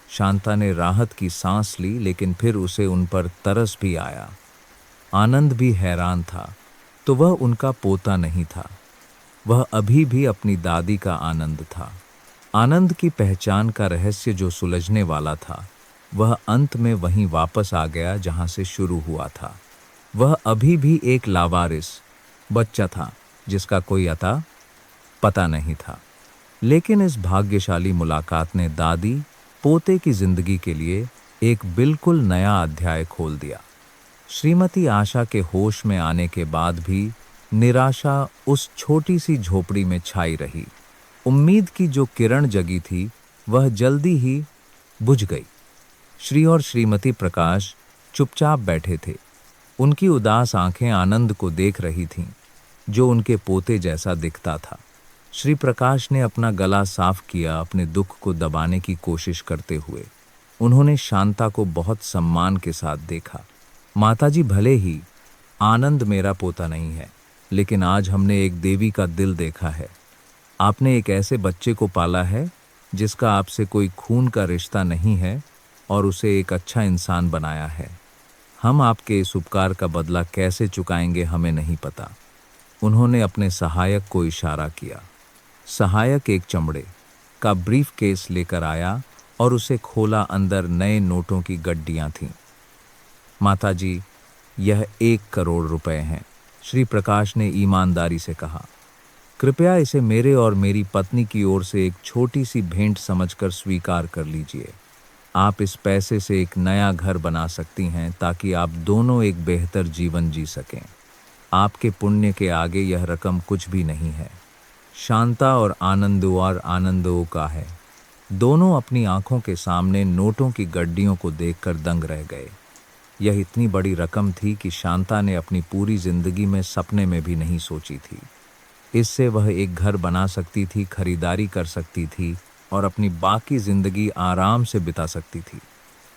शांता ने राहत की सांस ली, लेकिन फिर उसे उन पर तरस भी आया। आनंद भी हैरान था, तो वह उनका पोता नहीं था, वह अभी भी अपनी दादी का आनंद था। आनंद की पहचान का रहस्य जो सुलझने वाला था, वह अंत में वहीं वापस आ गया जहां से शुरू हुआ था। वह अभी भी एक लावारिस बच्चा था जिसका कोई अता पता नहीं था। लेकिन इस भाग्यशाली मुलाकात ने दादी पोते की जिंदगी के लिए एक बिल्कुल नया अध्याय खोल दिया। श्रीमती आशा के होश में आने के बाद भी निराशा उस छोटी सी झोपड़ी में छाई रही। उम्मीद की जो किरण जगी थी, वह जल्दी ही बुझ गई। श्री और श्रीमती प्रकाश चुपचाप बैठे थे। उनकी उदास आंखें आनंद को देख रही थीं, जो उनके पोते जैसा दिखता था। श्री प्रकाश ने अपना गला साफ किया, अपने दुख को दबाने की कोशिश करते हुए। उन्होंने शांता को बहुत सम्मान के साथ देखा। माताजी, भले ही आनंद मेरा पोता नहीं है, लेकिन आज हमने एक देवी का दिल देखा है। आपने एक ऐसे बच्चे को पाला है जिसका आपसे कोई खून का रिश्ता नहीं है और उसे एक अच्छा इंसान बनाया है। हम आपके इस उपकार का बदला कैसे चुकाएंगे हमें नहीं पता। उन्होंने अपने सहायक को इशारा किया। सहायक एक चमड़े का ब्रीफ केस लेकर आया और उसे खोला। अंदर नए नोटों की गड्डियां थीं। माताजी, यह 1 करोड़ रुपए हैं, श्री प्रकाश ने ईमानदारी से कहा। कृपया इसे मेरे और मेरी पत्नी की ओर से एक छोटी सी भेंट समझकर स्वीकार कर लीजिए। आप इस पैसे से एक नया घर बना सकती हैं ताकि आप दोनों एक बेहतर जीवन जी सकें। आपके पुण्य के आगे यह रकम कुछ भी नहीं है। शांता और आनंदो का है। दोनों अपनी आंखों के सामने नोटों की गड्डियों को देखकर दंग रह गए। यह इतनी बड़ी रकम थी कि शांता ने अपनी पूरी जिंदगी में सपने में भी नहीं सोची थी। इससे वह एक घर बना सकती थी, खरीदारी कर सकती थी और अपनी बाकी जिंदगी आराम से बिता सकती थी।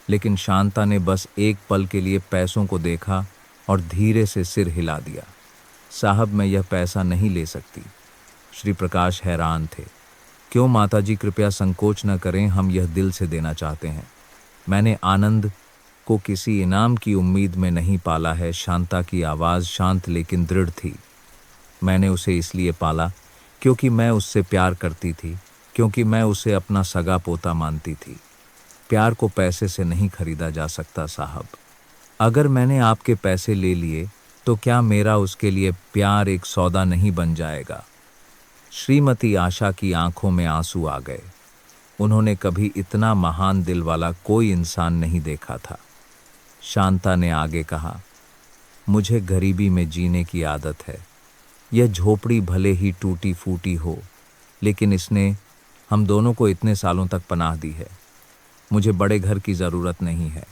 लेकिन शांता ने बस एक पल के लिए पैसों को देखा और धीरे से सिर हिला दिया। साहब, मैं यह पैसा नहीं ले सकती। श्री प्रकाश हैरान थे। क्यों माताजी, कृपया संकोच न करें, हम यह दिल से देना चाहते हैं। मैंने आनंद को किसी इनाम की उम्मीद में नहीं पाला है। शांता की आवाज़ शांत लेकिन दृढ़ थी। मैंने उसे इसलिए पाला क्योंकि मैं उससे प्यार करती थी, क्योंकि मैं उसे अपना सगा पोता मानती थी। प्यार को पैसे से नहीं खरीदा जा सकता साहब। अगर मैंने आपके पैसे ले लिए तो क्या मेरा उसके लिए प्यार एक सौदा नहीं बन जाएगा? श्रीमती आशा की आंखों में आंसू आ गए। उन्होंने कभी इतना महान दिल वाला कोई इंसान नहीं देखा था। शांता ने आगे कहा, मुझे गरीबी में जीने की आदत है। यह झोपड़ी भले ही टूटी फूटी हो, लेकिन इसने हम दोनों को इतने सालों तक पनाह दी है। मुझे बड़े घर की ज़रूरत नहीं है।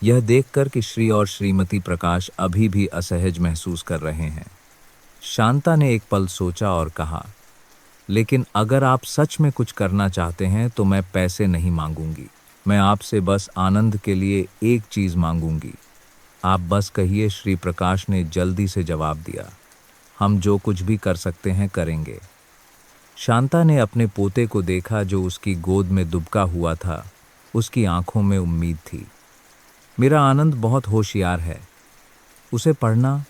यह देखकर कि श्री और श्रीमती प्रकाश अभी भी असहज महसूस कर रहे हैं, शांता ने एक पल सोचा और कहा, लेकिन अगर आप सच में कुछ करना चाहते हैं तो मैं पैसे नहीं मांगूंगी। मैं आपसे बस आनंद के लिए एक चीज़ मांगूंगी। आप बस कहिए। श्री प्रकाश ने जल्दी से जवाब दिया, हम जो कुछ भी कर सकते हैं करेंगे। शांता ने अपने पोते को देखा जो उसकी गोद में दुबका हुआ था। उसकी आंखों में उम्मीद थी। मेरा आनंद बहुत होशियार है, उसे पढ़ना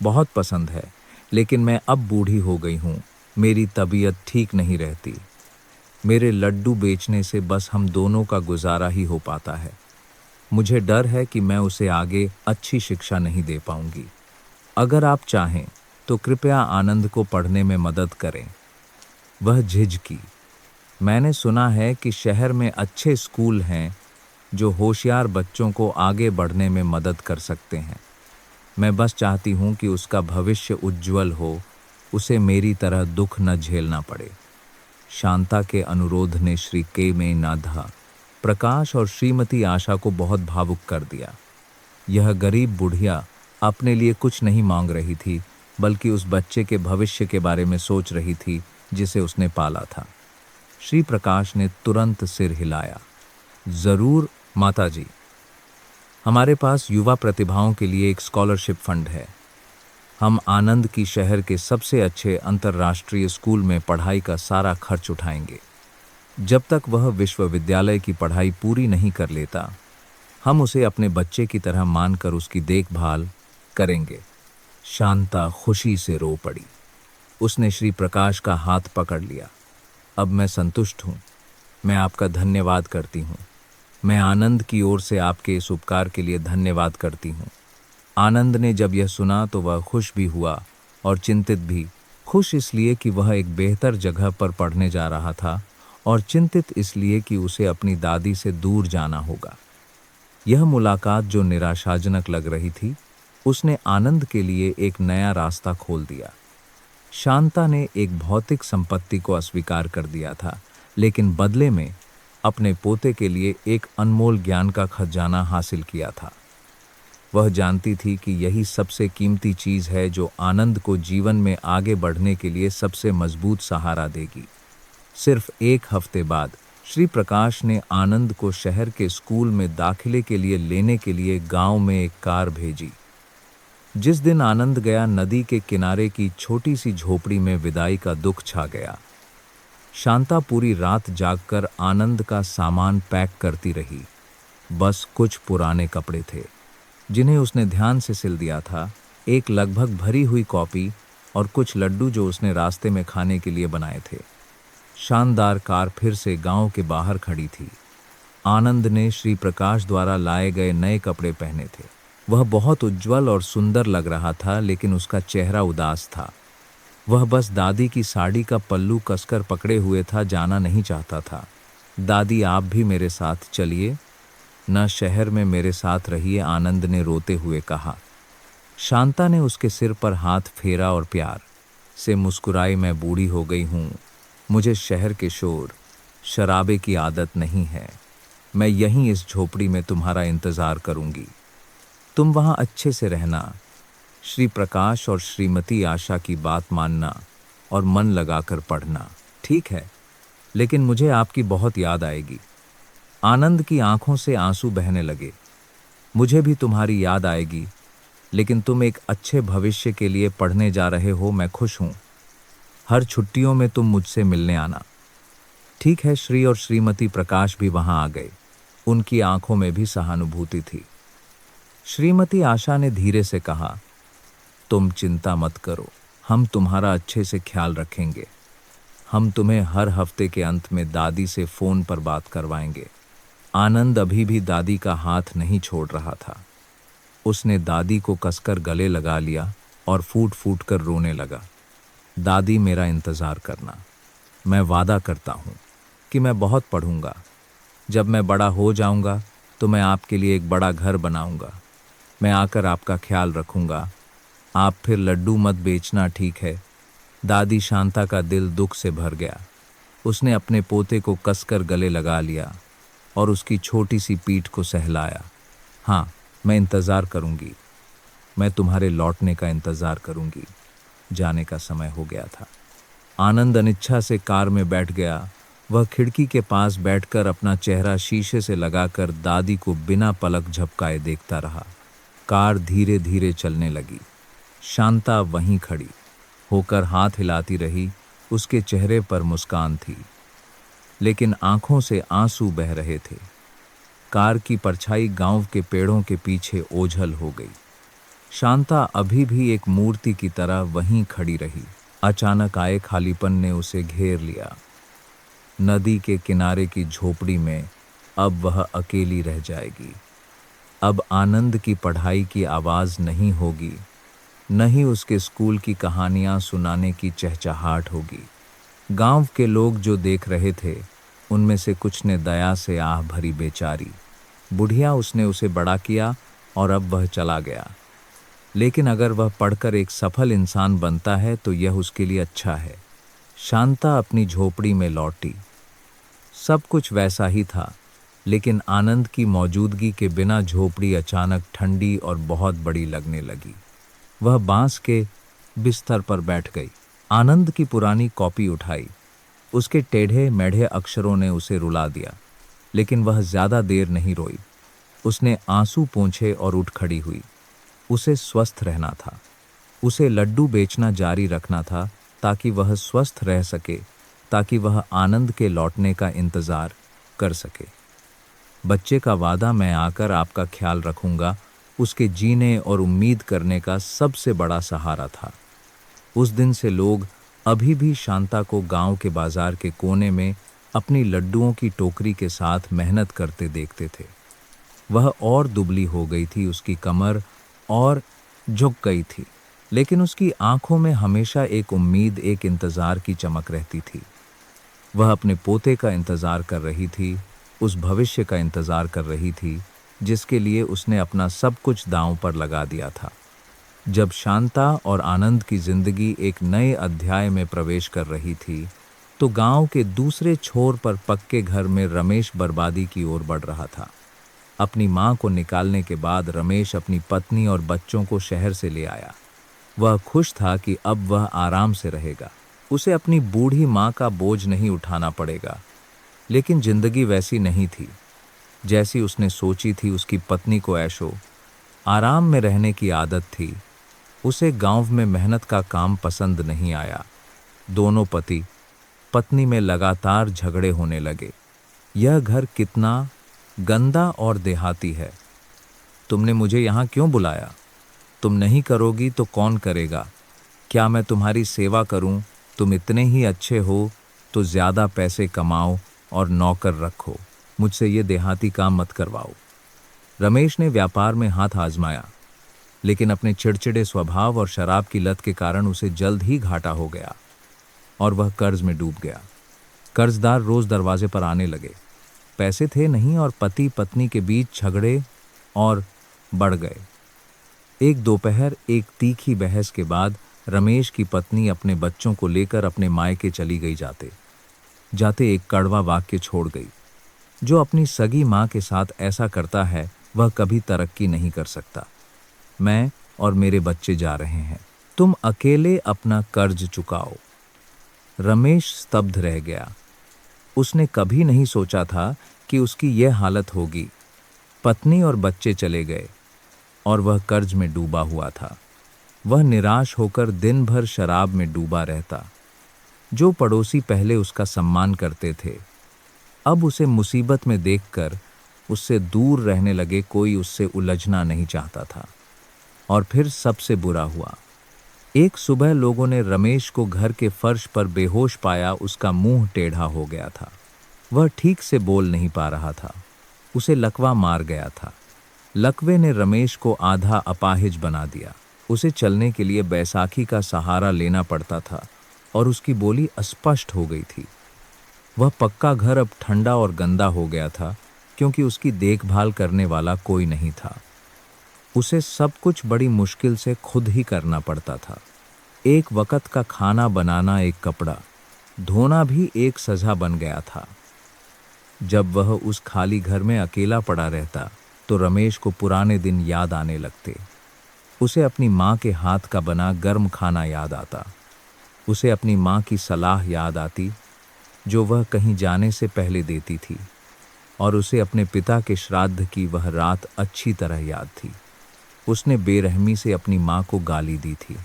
बहुत पसंद है, लेकिन मैं अब बूढ़ी हो गई हूँ, मेरी तबीयत ठीक नहीं रहती। मेरे लड्डू बेचने से बस हम दोनों का गुजारा ही हो पाता है। मुझे डर है कि मैं उसे आगे अच्छी शिक्षा नहीं दे पाऊंगी। अगर आप चाहें तो कृपया आनंद को पढ़ने में मदद करें। वह झिझकी। मैंने सुना है कि शहर में अच्छे स्कूल हैं जो होशियार बच्चों को आगे बढ़ने में मदद कर सकते हैं। मैं बस चाहती हूँ कि उसका भविष्य उज्जवल हो, उसे मेरी तरह दुख न झेलना पड़े। शांता के अनुरोध ने श्री के में नाधा, प्रकाश और श्रीमती आशा को बहुत भावुक कर दिया। यह गरीब बुढ़िया अपने लिए कुछ नहीं मांग रही थी, बल्कि उस बच्चे के भविष्य के बारे में सोच रही थी जिसे उसने पाला था। श्री प्रकाश ने तुरंत सिर हिलाया। जरूर माताजी, हमारे पास युवा प्रतिभाओं के लिए एक स्कॉलरशिप फंड है। हम आनंद की शहर के सबसे अच्छे अंतर्राष्ट्रीय स्कूल में पढ़ाई का सारा खर्च उठाएंगे। जब तक वह विश्वविद्यालय की पढ़ाई पूरी नहीं कर लेता, हम उसे अपने बच्चे की तरह मानकर उसकी देखभाल करेंगे। शांता खुशी से रो पड़ी। उसने श्री प्रकाश का हाथ पकड़ लिया। अब मैं संतुष्ट हूँ। मैं आपका धन्यवाद करती हूँ। मैं आनंद की ओर से आपके इस उपकार के लिए धन्यवाद करती हूँ। आनंद ने जब यह सुना तो वह खुश भी हुआ और चिंतित भी। खुश इसलिए कि वह एक बेहतर जगह पर पढ़ने जा रहा था, और चिंतित इसलिए कि उसे अपनी दादी से दूर जाना होगा। यह मुलाकात जो निराशाजनक लग रही थी, उसने आनंद के लिए एक नया रास्ता खोल दिया। शांता ने एक भौतिक संपत्ति को अस्वीकार कर दिया था, लेकिन बदले में अपने पोते के लिए एक अनमोल ज्ञान का खजाना हासिल किया था। वह जानती थी कि यही सबसे कीमती चीज़ है जो आनंद को जीवन में आगे बढ़ने के लिए सबसे मजबूत सहारा देगी। सिर्फ एक हफ्ते बाद श्री प्रकाश ने आनंद को शहर के स्कूल में दाखिले के लिए लेने के लिए गांव में एक कार भेजी। जिस दिन आनंद गया, नदी के किनारे की छोटी सी झोपड़ी में विदाई का दुख छा गया। शांता पूरी रात जागकर आनंद का सामान पैक करती रही। बस कुछ पुराने कपड़े थे जिन्हें उसने ध्यान से सिल दिया था, एक लगभग भरी हुई कॉपी और कुछ लड्डू जो उसने रास्ते में खाने के लिए बनाए थे। शानदार कार फिर से गांव के बाहर खड़ी थी। आनंद ने श्री प्रकाश द्वारा लाए गए नए कपड़े पहने थे। वह बहुत उज्जवल और सुंदर लग रहा था, लेकिन उसका चेहरा उदास था। वह बस दादी की साड़ी का पल्लू कसकर पकड़े हुए था, जाना नहीं चाहता था। दादी, आप भी मेरे साथ चलिए, न शहर में मेरे साथ रहिए, आनंद ने रोते हुए कहा। शांता ने उसके सिर पर हाथ फेरा और प्यार से मुस्कुराई। मैं बूढ़ी हो गई हूँ, मुझे शहर के शोर शराबे की आदत नहीं है। मैं यहीं इस झोपड़ी में तुम्हारा इंतज़ार करूँगी। तुम वहाँ अच्छे से रहना। श्री प्रकाश और श्रीमती आशा की बात मानना। और मन लगाकर पढ़ना। ठीक है, लेकिन मुझे आपकी बहुत याद आएगी। आनंद की आंखों से आंसू बहने लगे। मुझे भी तुम्हारी याद आएगी, लेकिन तुम एक अच्छे भविष्य के लिए पढ़ने जा रहे हो, मैं खुश हूं। हर छुट्टियों में तुम मुझसे मिलने आना। ठीक है। श्री और श्रीमती प्रकाश भी वहां आ गए। उनकी आंखों में भी सहानुभूति थी। श्रीमती आशा ने धीरे से कहा, तुम चिंता मत करो, हम तुम्हारा अच्छे से ख्याल रखेंगे। हम तुम्हें हर हफ्ते के अंत में दादी से फोन पर बात करवाएंगे। आनंद अभी भी दादी का हाथ नहीं छोड़ रहा था। उसने दादी को कसकर गले लगा लिया और फूट फूट कर रोने लगा। दादी, मेरा इंतज़ार करना। मैं वादा करता हूँ कि मैं बहुत पढ़ूंगा। जब मैं बड़ा हो जाऊंगा तो मैं आपके लिए एक बड़ा घर बनाऊंगा। मैं आकर आपका ख्याल रखूंगा। आप फिर लड्डू मत बेचना, ठीक है? दादी शांता का दिल दुख से भर गया। उसने अपने पोते को कसकर गले लगा लिया और उसकी छोटी सी पीठ को सहलाया। हाँ, मैं इंतज़ार करूंगी। मैं तुम्हारे लौटने का इंतज़ार करूंगी। जाने का समय हो गया था। आनंद अनिच्छा से कार में बैठ गया। वह खिड़की के पास बैठकर अपना चेहरा शीशे से लगाकर दादी को बिना पलक झपकाए देखता रहा। कार धीरे धीरे चलने लगी। शांता वहीं खड़ी होकर हाथ हिलाती रही। उसके चेहरे पर मुस्कान थी, लेकिन आंखों से आंसू बह रहे थे। कार की परछाई गांव के पेड़ों के पीछे ओझल हो गई। शांता अभी भी एक मूर्ति की तरह वहीं खड़ी रही। अचानक आए खालीपन ने उसे घेर लिया। नदी के किनारे की झोपड़ी में अब वह अकेली रह जाएगी। अब आनंद की पढ़ाई की आवाज़ नहीं होगी, न ही उसके स्कूल की कहानियां सुनाने की चहचहाट होगी। गांव के लोग जो देख रहे थे, उनमें से कुछ ने दया से आह भरी, बेचारी बुढ़िया, उसने उसे बड़ा किया और अब वह चला गया। लेकिन अगर वह पढ़कर एक सफल इंसान बनता है तो यह उसके लिए अच्छा है। शांता अपनी झोपड़ी में लौटी। सब कुछ वैसा ही था, लेकिन आनंद की मौजूदगी के बिना झोपड़ी अचानक ठंडी और बहुत बड़ी लगने लगी। वह बांस के बिस्तर पर बैठ गई। आनंद की पुरानी कॉपी उठाई। उसके टेढ़े मेढ़े अक्षरों ने उसे रुला दिया, लेकिन वह ज्यादा देर नहीं रोई। उसने आंसू पोंछे और उठ खड़ी हुई। उसे स्वस्थ रहना था। उसे लड्डू बेचना जारी रखना था ताकि वह स्वस्थ रह सके, ताकि वह आनंद के लौटने का इंतजार कर सके। बच्चे का वादा, मैं आकर आपका ख्याल रखूंगा, उसके जीने और उम्मीद करने का सबसे बड़ा सहारा था। उस दिन से लोग अभी भी शांता को गांव के बाजार के कोने में अपनी लड्डुओं की टोकरी के साथ मेहनत करते देखते थे। वह और दुबली हो गई थी, उसकी कमर और झुक गई थी, लेकिन उसकी आंखों में हमेशा एक उम्मीद, एक इंतजार की चमक रहती थी। वह अपने पोते का इंतजार कर रही थी, उस भविष्य का इंतजार कर रही थी जिसके लिए उसने अपना सब कुछ दांव पर लगा दिया था। जब शांता और आनंद की जिंदगी एक नए अध्याय में प्रवेश कर रही थी, तो गांव के दूसरे छोर पर पक्के घर में रमेश बर्बादी की ओर बढ़ रहा था। अपनी मां को निकालने के बाद रमेश अपनी पत्नी और बच्चों को शहर से ले आया। वह खुश था कि अब वह आराम से रहेगा। उसे अपनी बूढ़ी मां का बोझ नहीं उठाना पड़ेगा। लेकिन जिंदगी वैसी नहीं थी जैसी उसने सोची थी। उसकी पत्नी को ऐशो आराम में रहने की आदत थी। उसे गांव में मेहनत का काम पसंद नहीं आया। दोनों पति पत्नी में लगातार झगड़े होने लगे। यह घर कितना गंदा और देहाती है। तुमने मुझे यहाँ क्यों बुलाया? तुम नहीं करोगी तो कौन करेगा? क्या मैं तुम्हारी सेवा करूं? तुम इतने ही अच्छे हो तो ज़्यादा पैसे कमाओ और नौकर रखो। मुझसे ये देहाती काम मत करवाओ। रमेश ने व्यापार में हाथ आजमाया, लेकिन अपने चिड़चिड़े स्वभाव और शराब की लत के कारण उसे जल्द ही घाटा हो गया और वह कर्ज में डूब गया। कर्जदार रोज दरवाजे पर आने लगे। पैसे थे नहीं और पति पत्नी के बीच झगड़े और बढ़ गए। एक दोपहर एक तीखी बहस के बाद रमेश की पत्नी अपने बच्चों को लेकर अपने मायके चली गई। जाते जाते एक कड़वा वाक्य छोड़ गई, जो अपनी सगी माँ के साथ ऐसा करता है वह कभी तरक्की नहीं कर सकता। मैं और मेरे बच्चे जा रहे हैं, तुम अकेले अपना कर्ज चुकाओ। रमेश स्तब्ध रह गया। उसने कभी नहीं सोचा था कि उसकी यह हालत होगी। पत्नी और बच्चे चले गए और वह कर्ज में डूबा हुआ था। वह निराश होकर दिन भर शराब में डूबा रहता। जो पड़ोसी पहले उसका सम्मान करते थे, अब उसे मुसीबत में देखकर उससे दूर रहने लगे। कोई उससे उलझना नहीं चाहता था। और फिर सबसे बुरा हुआ। एक सुबह लोगों ने रमेश को घर के फर्श पर बेहोश पाया। उसका मुंह टेढ़ा हो गया था। वह ठीक से बोल नहीं पा रहा था। उसे लकवा मार गया था। लकवे ने रमेश को आधा अपाहिज बना दिया। उसे चलने के लिए बैसाखी का सहारा लेना पड़ता था और उसकी बोली अस्पष्ट हो गई थी। वह पक्का घर अब ठंडा और गंदा हो गया था क्योंकि उसकी देखभाल करने वाला कोई नहीं था। उसे सब कुछ बड़ी मुश्किल से खुद ही करना पड़ता था। एक वक्त का खाना बनाना, एक कपड़ा धोना भी एक सजा बन गया था। जब वह उस खाली घर में अकेला पड़ा रहता तो रमेश को पुराने दिन याद आने लगते। उसे अपनी माँ के हाथ का बना गर्म खाना याद आता। उसे अपनी माँ की सलाह याद आती जो वह कहीं जाने से पहले देती थी। और उसे अपने पिता के श्राद्ध की वह रात अच्छी तरह याद थी। उसने बेरहमी से अपनी माँ को गाली दी थी।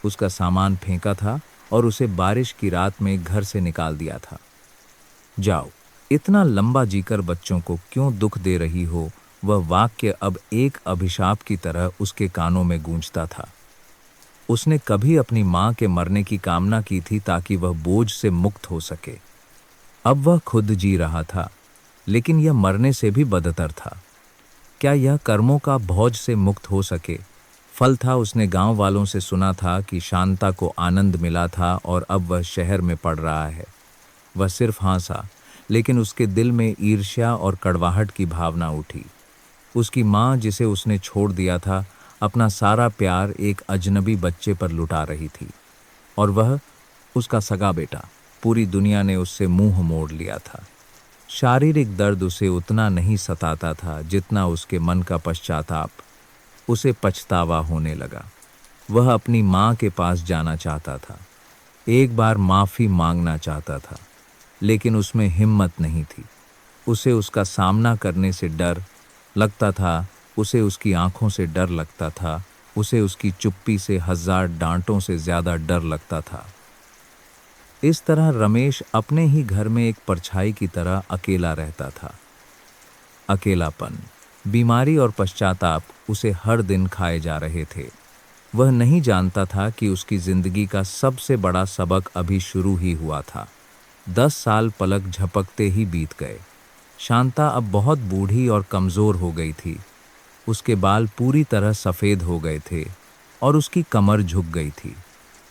उसका सामान फेंका था और उसे बारिश की रात में घर से निकाल दिया था। जाओ, इतना लंबा जीकर बच्चों को क्यों दुख दे रही हो, वह वाक्य अब एक अभिशाप की तरह उसके कानों में गूंजता था। उसने कभी अपनी माँ के मरने की कामना की थी ताकि वह बोझ से मुक्त हो सके। अब वह खुद जी रहा था, लेकिन यह मरने से भी बदतर था। क्या यह कर्मों का बोझ से मुक्त हो सके? फल था, उसने गांव वालों से सुना था कि शांता को आनंद मिला था और अब वह शहर में पढ़ रहा है। वह सिर्फ हंसा, लेकिन उसके दिल में ईर्ष्या और कड़वाहट की भावना उठी। उसकी माँ, जिसे उसने छोड़ दिया था, अपना सारा प्यार एक अजनबी बच्चे पर लुटा रही थी। और वह उसका सगा बेटा। पूरी दुनिया ने उससे मुंह मोड़ लिया था। शारीरिक दर्द उसे उतना नहीं सताता था जितना उसके मन का पश्चाताप। उसे पछतावा होने लगा। वह अपनी माँ के पास जाना चाहता था, एक बार माफ़ी मांगना चाहता था, लेकिन उसमें हिम्मत नहीं थी। उसे उसका सामना करने से डर लगता था। उसे उसकी आंखों से डर लगता था। उसे उसकी चुप्पी से 1000 डांटों से ज़्यादा डर लगता था। इस तरह रमेश अपने ही घर में एक परछाई की तरह अकेला रहता था। अकेलापन, बीमारी और पश्चाताप उसे हर दिन खाए जा रहे थे। वह नहीं जानता था कि उसकी जिंदगी का सबसे बड़ा सबक अभी शुरू ही हुआ था। 10 साल पलक झपकते ही बीत गए। शांता अब बहुत बूढ़ी और कमज़ोर हो गई थी। उसके बाल पूरी तरह सफ़ेद हो गए थे और उसकी कमर झुक गई थी।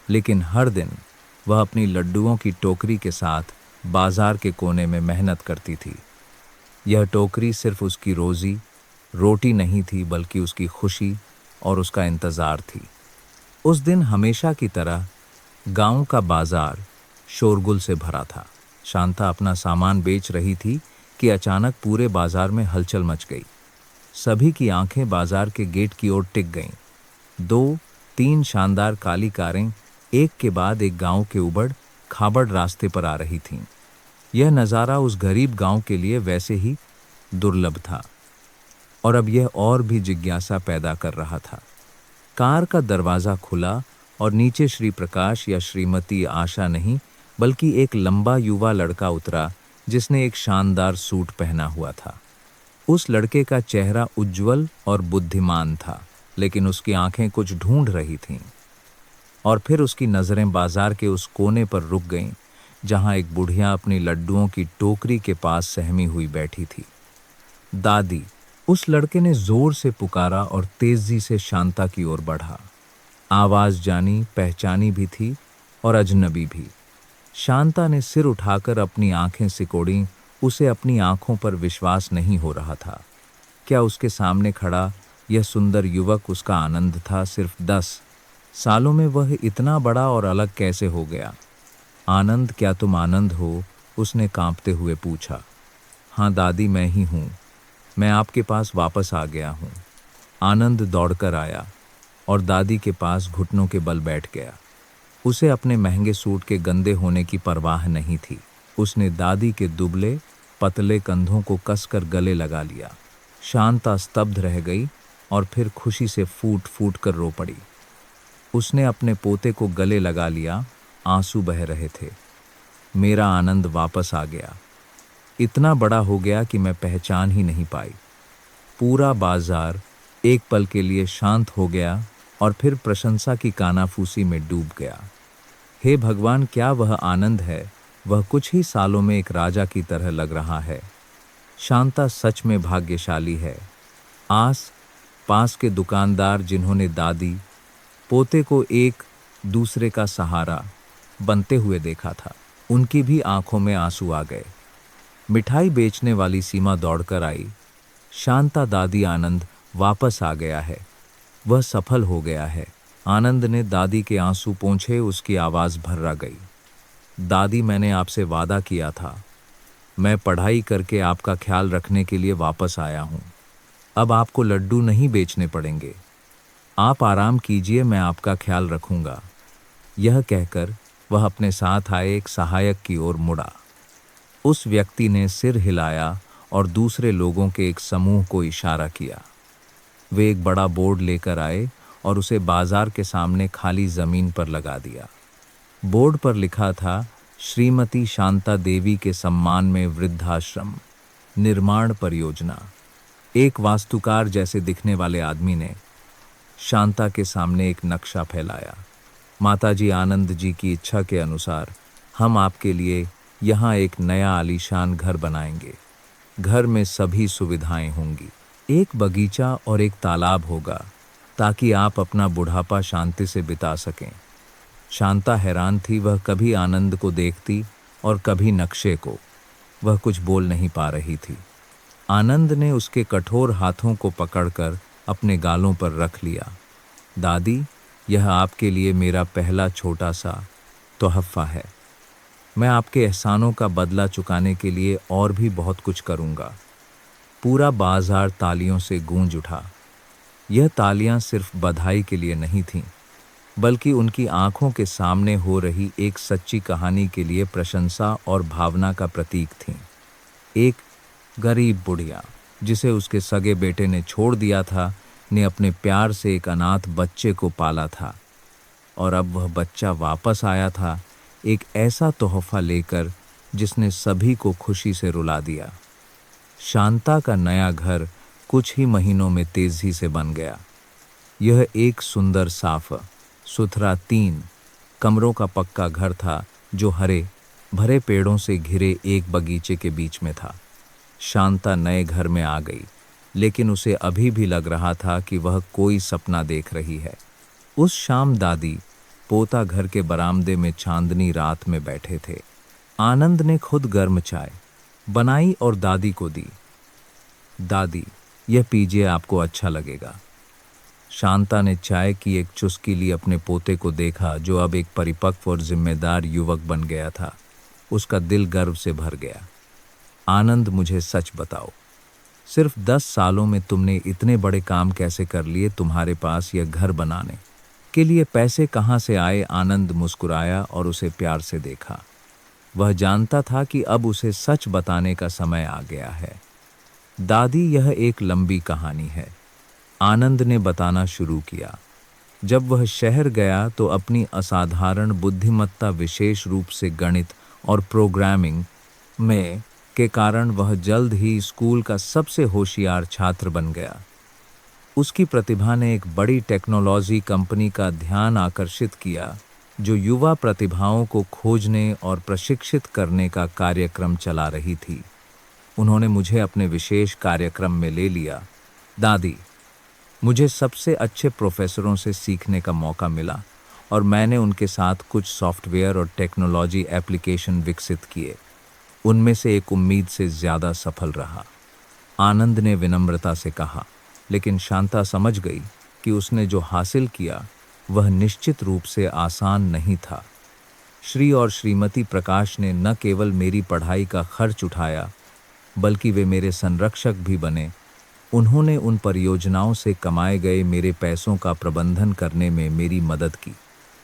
लेकिन हर दिन वह अपनी लड्डुओं की टोकरी के साथ बाजार के कोने में मेहनत करती थी। यह टोकरी सिर्फ उसकी रोज़ी रोटी नहीं थी, बल्कि उसकी खुशी और उसका इंतज़ार थी। उस दिन हमेशा की तरह गांव का बाजार शोरगुल से भरा था। शांता अपना सामान बेच रही थी कि अचानक पूरे बाजार में हलचल मच गई। सभी की आंखें बाजार के गेट की ओर टिक गईं। 2-3 शानदार काली कारें एक के बाद एक गांव के उबड़ खाबड़ रास्ते पर आ रही थीं। यह नज़ारा उस गरीब गांव के लिए वैसे ही दुर्लभ था और अब यह और भी जिज्ञासा पैदा कर रहा था। कार का दरवाज़ा खुला और नीचे श्री प्रकाश या श्रीमती आशा नहीं, बल्कि एक लंबा युवा लड़का उतरा जिसने एक शानदार सूट पहना हुआ था। उस लड़के का चेहरा उज्ज्वल और बुद्धिमान था, लेकिन उसकी आंखें कुछ ढूंढ रही थीं। और फिर उसकी नज़रें बाजार के उस कोने पर रुक गईं जहां एक बुढ़िया अपनी लड्डुओं की टोकरी के पास सहमी हुई बैठी थी। दादी, उस लड़के ने जोर से पुकारा और तेजी से शांता की ओर बढ़ा। आवाज़ जानी पहचानी भी थी और अजनबी भी। शांता ने सिर उठाकर अपनी आंखें सिकोड़ीं। उसे अपनी आंखों पर विश्वास नहीं हो रहा था। क्या उसके सामने खड़ा यह सुंदर युवक उसका आनंद था? सिर्फ 10 सालों में वह इतना बड़ा और अलग कैसे हो गया? आनंद, क्या तुम आनंद हो? उसने कांपते हुए पूछा। हाँ दादी, मैं ही हूँ। मैं आपके पास वापस आ गया हूँ। आनंद दौड़कर आया और दादी के पास घुटनों के बल बैठ गया। उसे अपने महंगे सूट के गंदे होने की परवाह नहीं थी। उसने दादी के दुबले पतले कंधों को कसकर गले लगा लिया। शांता स्तब्ध रह गई और फिर खुशी से फूट फूट कर रो पड़ी। उसने अपने पोते को गले लगा लिया, आंसू बह रहे थे। मेरा आनंद वापस आ गया। इतना बड़ा हो गया कि मैं पहचान ही नहीं पाई। पूरा बाजार एक पल के लिए शांत हो गया और फिर प्रशंसा की कानाफूसी में डूब गया। हे भगवान, क्या वह आनंद है! वह कुछ ही सालों में एक राजा की तरह लग रहा है। शांता सच में भाग्यशाली है। आस पास के दुकानदार जिन्होंने दादी पोते को एक दूसरे का सहारा बनते हुए देखा था, उनकी भी आंखों में आंसू आ गए। मिठाई बेचने वाली सीमा दौड़कर आई। शांता दादी, आनंद वापस आ गया है, वह सफल हो गया है। आनंद ने दादी के आंसू पोंछे, उसकी आवाज़ भर्रा गई। दादी, मैंने आपसे वादा किया था। मैं पढ़ाई करके आपका ख्याल रखने के लिए वापस आया हूँ। अब आपको लड्डू नहीं बेचने पड़ेंगे। आप आराम कीजिए, मैं आपका ख्याल रखूंगा। यह कहकर वह अपने साथ आए एक सहायक की ओर मुड़ा। उस व्यक्ति ने सिर हिलाया और दूसरे लोगों के एक समूह को इशारा किया। वे एक बड़ा बोर्ड लेकर आए और उसे बाजार के सामने खाली जमीन पर लगा दिया। बोर्ड पर लिखा था, श्रीमती शांता देवी के सम्मान में वृद्धाश्रम निर्माण परियोजना। एक वास्तुकार जैसे दिखने वाले आदमी ने शांता के सामने एक नक्शा फैलाया। माताजी आनंद जी की इच्छा के अनुसार हम आपके लिए यहाँ एक नया आलीशान घर बनाएंगे। घर में सभी सुविधाएं होंगी। एक बगीचा और एक तालाब होगा ताकि आप अपना बुढ़ापा शांति से बिता सकें। शांता हैरान थी। वह कभी आनंद को देखती और कभी नक्शे को। वह कुछ बोल नहीं पा रही थी। आनंद ने उसके कठोर हाथों को पकड़कर अपने गालों पर रख लिया। दादी, यह आपके लिए मेरा पहला छोटा सा तोहफा है। मैं आपके एहसानों का बदला चुकाने के लिए और भी बहुत कुछ करूंगा। पूरा बाजार तालियों से गूंज उठा। यह तालियां सिर्फ बधाई के लिए नहीं थीं, बल्कि उनकी आंखों के सामने हो रही एक सच्ची कहानी के लिए प्रशंसा और भावना का प्रतीक थीं। एक गरीब बुढ़िया जिसे उसके सगे बेटे ने छोड़ दिया था, ने अपने प्यार से एक अनाथ बच्चे को पाला था, और अब वह बच्चा वापस आया था, एक ऐसा तोहफा लेकर जिसने सभी को खुशी से रुला दिया। शांता का नया घर कुछ ही महीनों में तेजी से बन गया। यह एक सुंदर साफ सुथरा 3 कमरों का पक्का घर था, जो हरे भरे पेड़ों से घिरे एक बगीचे के बीच में था। शांता नए घर में आ गई, लेकिन उसे अभी भी लग रहा था कि वह कोई सपना देख रही है। उस शाम दादी पोता घर के बरामदे में चांदनी रात में बैठे थे। आनंद ने खुद गर्म चाय बनाई और दादी को दी। दादी, यह पीजिए, आपको अच्छा लगेगा। शांता ने चाय की एक चुस्की ली। अपने पोते को देखा, जो अब एक परिपक्व और जिम्मेदार युवक बन गया था। उसका दिल गर्व से भर गया। आनंद, मुझे सच बताओ, सिर्फ 10 सालों में तुमने इतने बड़े काम कैसे कर लिए? तुम्हारे पास यह घर बनाने के लिए पैसे कहाँ से आए? आनंद मुस्कुराया और उसे प्यार से देखा। वह जानता था कि अब उसे सच बताने का समय आ गया है। दादी, यह एक लंबी कहानी है। आनंद ने बताना शुरू किया। जब वह शहर गया तो अपनी असाधारण बुद्धिमत्ता, विशेष रूप से गणित और प्रोग्रामिंग में के कारण वह जल्द ही स्कूल का सबसे होशियार छात्र बन गया। उसकी प्रतिभा ने एक बड़ी टेक्नोलॉजी कंपनी का ध्यान आकर्षित किया, जो युवा प्रतिभाओं को खोजने और प्रशिक्षित करने का कार्यक्रम चला रही थी। उन्होंने मुझे अपने विशेष कार्यक्रम में ले लिया। दादी, मुझे सबसे अच्छे प्रोफेसरों से सीखने का मौका मिला और मैंने उनके साथ कुछ सॉफ्टवेयर और टेक्नोलॉजी एप्लीकेशन विकसित किए। उनमें से एक उम्मीद से ज़्यादा सफल रहा। आनंद ने विनम्रता से कहा, लेकिन शांता समझ गई कि उसने जो हासिल किया वह निश्चित रूप से आसान नहीं था। श्री और श्रीमती प्रकाश ने न केवल मेरी पढ़ाई का खर्च उठाया, बल्कि वे मेरे संरक्षक भी बने। उन्होंने उन परियोजनाओं से कमाए गए मेरे पैसों का प्रबंधन करने में मेरी मदद की।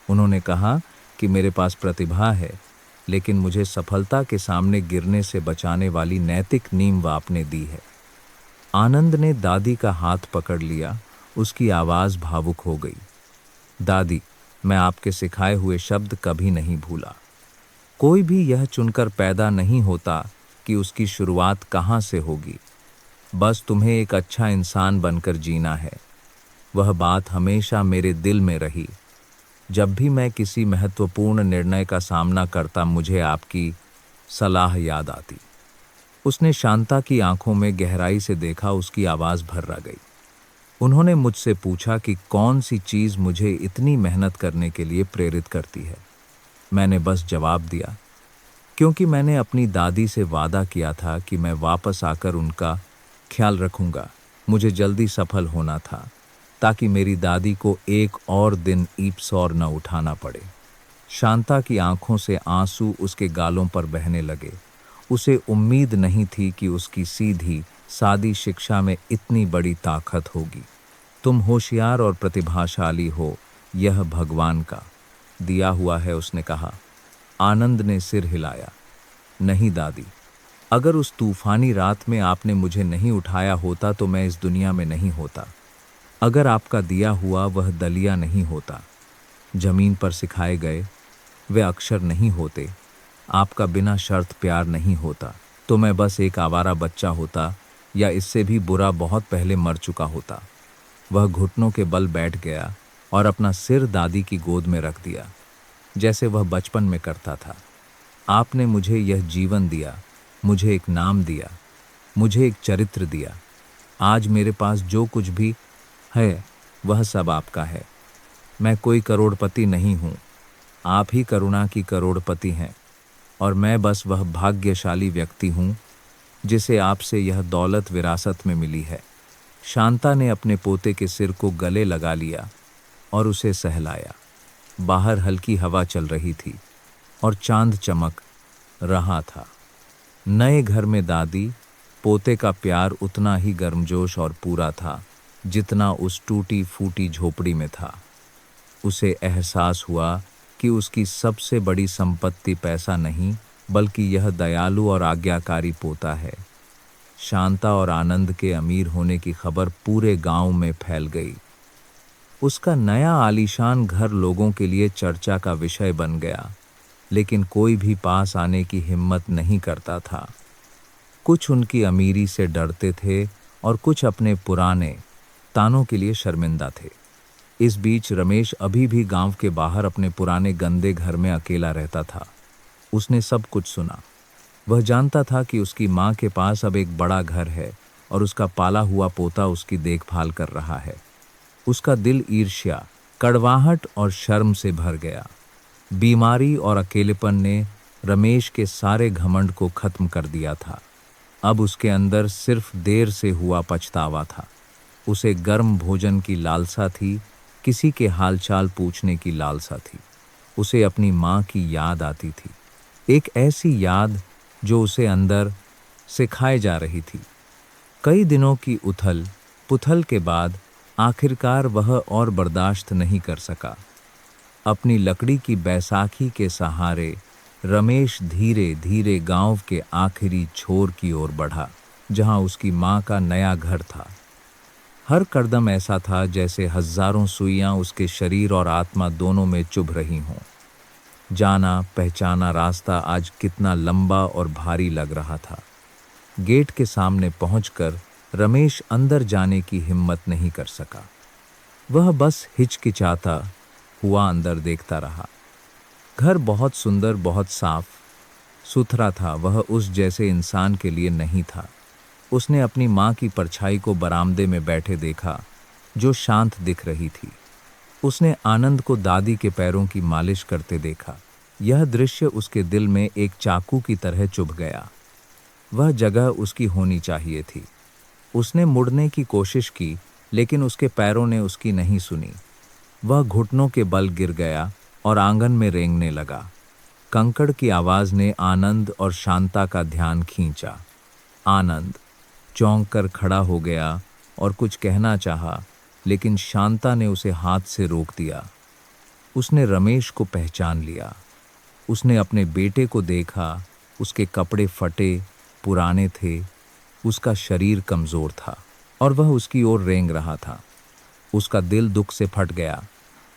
उन्होंने कहा कि मेरे पास प्रतिभा है, लेकिन मुझे सफलता के सामने गिरने से बचाने वाली नैतिक नींव आपने दी है। आनंद ने दादी का हाथ पकड़ लिया। उसकी आवाज़ भावुक हो गई। दादी, मैं आपके सिखाए हुए शब्द कभी नहीं भूला। कोई भी यह चुनकर पैदा नहीं होता कि उसकी शुरुआत कहाँ से होगी। बस तुम्हें एक अच्छा इंसान बनकर जीना है। वह बात हमेशा मेरे दिल में रही। जब भी मैं किसी महत्वपूर्ण निर्णय का सामना करता, मुझे आपकी सलाह याद आती। उसने शांता की आंखों में गहराई से देखा। उसकी आवाज़ भर्रा गई। उन्होंने मुझसे पूछा कि कौन सी चीज़ मुझे इतनी मेहनत करने के लिए प्रेरित करती है। मैंने बस जवाब दिया, क्योंकि मैंने अपनी दादी से वादा किया था कि मैं वापस आकर उनका ख्याल रखूंगा। मुझे जल्दी सफल होना था, ताकि मेरी दादी को एक और दिन ईपसौर न उठाना पड़े। शांता की आंखों से आंसू उसके गालों पर बहने लगे। उसे उम्मीद नहीं थी कि उसकी सीधी सादी शिक्षा में इतनी बड़ी ताकत होगी। तुम होशियार और प्रतिभाशाली हो, यह भगवान का दिया हुआ है, उसने कहा। आनंद ने सिर हिलाया। नहीं दादी, अगर उस तूफानी रात में आपने मुझे नहीं उठाया होता तो मैं इस दुनिया में नहीं होता। अगर आपका दिया हुआ वह दलिया नहीं होता, जमीन पर सिखाए गए वे अक्षर नहीं होते, आपका बिना शर्त प्यार नहीं होता, तो मैं बस एक आवारा बच्चा होता, या इससे भी बुरा बहुत पहले मर चुका होता। वह घुटनों के बल बैठ गया और अपना सिर दादी की गोद में रख दिया, जैसे वह बचपन में करता था। आपने मुझे यह जीवन दिया, मुझे एक नाम दिया, मुझे एक चरित्र दिया। आज मेरे पास जो कुछ भी है वह सब आपका है। मैं कोई करोड़पति नहीं हूँ, आप ही करुणा की करोड़पति हैं, और मैं बस वह भाग्यशाली व्यक्ति हूँ जिसे आपसे यह दौलत विरासत में मिली है। शांता ने अपने पोते के सिर को गले लगा लिया और उसे सहलाया। बाहर हल्की हवा चल रही थी और चांद चमक रहा था। नए घर में दादी पोते का प्यार उतना ही गर्मजोश और पूरा था जितना उस टूटी फूटी झोपड़ी में था। उसे एहसास हुआ कि उसकी सबसे बड़ी संपत्ति पैसा नहीं, बल्कि यह दयालु और आज्ञाकारी पोता है। शांता और आनंद के अमीर होने की खबर पूरे गांव में फैल गई। उसका नया आलीशान घर लोगों के लिए चर्चा का विषय बन गया, लेकिन कोई भी पास आने की हिम्मत नहीं करता था। कुछ उनकी अमीरी से डरते थे और कुछ अपने पुराने तानों के लिए शर्मिंदा थे। इस बीच रमेश अभी भी गांव के बाहर अपने पुराने गंदे घर में अकेला रहता था। उसने सब कुछ सुना। वह जानता था कि उसकी माँ के पास अब एक बड़ा घर है और उसका पाला हुआ पोता उसकी देखभाल कर रहा है। उसका दिल ईर्ष्या, कड़वाहट और शर्म से भर गया। बीमारी और अकेलेपन ने रमेश के सारे घमंड को खत्म कर दिया था। अब उसके अंदर सिर्फ देर से हुआ पछतावा था। उसे गर्म भोजन की लालसा थी, किसी के हालचाल पूछने की लालसा थी। उसे अपनी माँ की याद आती थी, एक ऐसी याद जो उसे अंदर से खाए जा रही थी। कई दिनों की उथल पुथल के बाद आखिरकार वह और बर्दाश्त नहीं कर सका। अपनी लकड़ी की बैसाखी के सहारे रमेश धीरे धीरे गांव के आखिरी छोर की ओर बढ़ा, जहां उसकी माँ का नया घर था। हर कदम ऐसा था जैसे हजारों सुइयां उसके शरीर और आत्मा दोनों में चुभ रही हों। जाना पहचाना रास्ता आज कितना लंबा और भारी लग रहा था। गेट के सामने पहुंचकर रमेश अंदर जाने की हिम्मत नहीं कर सका। वह बस हिचकिचाता हुआ अंदर देखता रहा। घर बहुत सुंदर, बहुत साफ सुथरा था। वह उस जैसे इंसान के लिए नहीं था। उसने अपनी माँ की परछाई को बरामदे में बैठे देखा, जो शांत दिख रही थी। उसने आनंद को दादी के पैरों की मालिश करते देखा। यह दृश्य उसके दिल में एक चाकू की तरह चुभ गया। वह जगह उसकी होनी चाहिए थी। उसने मुड़ने की कोशिश की, लेकिन उसके पैरों ने उसकी नहीं सुनी। वह घुटनों के बल गिर गया और आंगन में रेंगने लगा। कंकड़ की आवाज ने आनंद और शांता का ध्यान खींचा। आनंद चौंक कर खड़ा हो गया और कुछ कहना चाहा, लेकिन शांता ने उसे हाथ से रोक दिया। उसने रमेश को पहचान लिया। उसने अपने बेटे को देखा, उसके कपड़े फटे, पुराने थे, उसका शरीर कमज़ोर था और वह उसकी ओर रेंग रहा था। उसका दिल दुख से फट गया।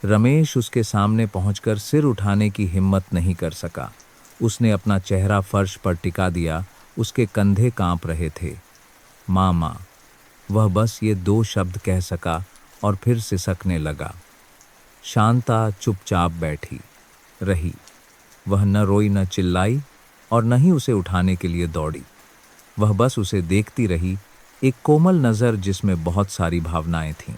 रमेश उसके सामने पहुंचकर सिर उठाने की हिम्मत नहीं कर सका। उसने अपना चेहरा फर्श पर टिका दिया, उसके कंधे कांप रहे थे। माँ माँ, वह बस ये 2 शब्द कह सका और फिर सिसकने लगा। शांता चुपचाप बैठी रही। वह न रोई न चिल्लाई और न ही उसे उठाने के लिए दौड़ी। वह बस उसे देखती रही, एक कोमल नज़र जिसमें बहुत सारी भावनाएं थीं।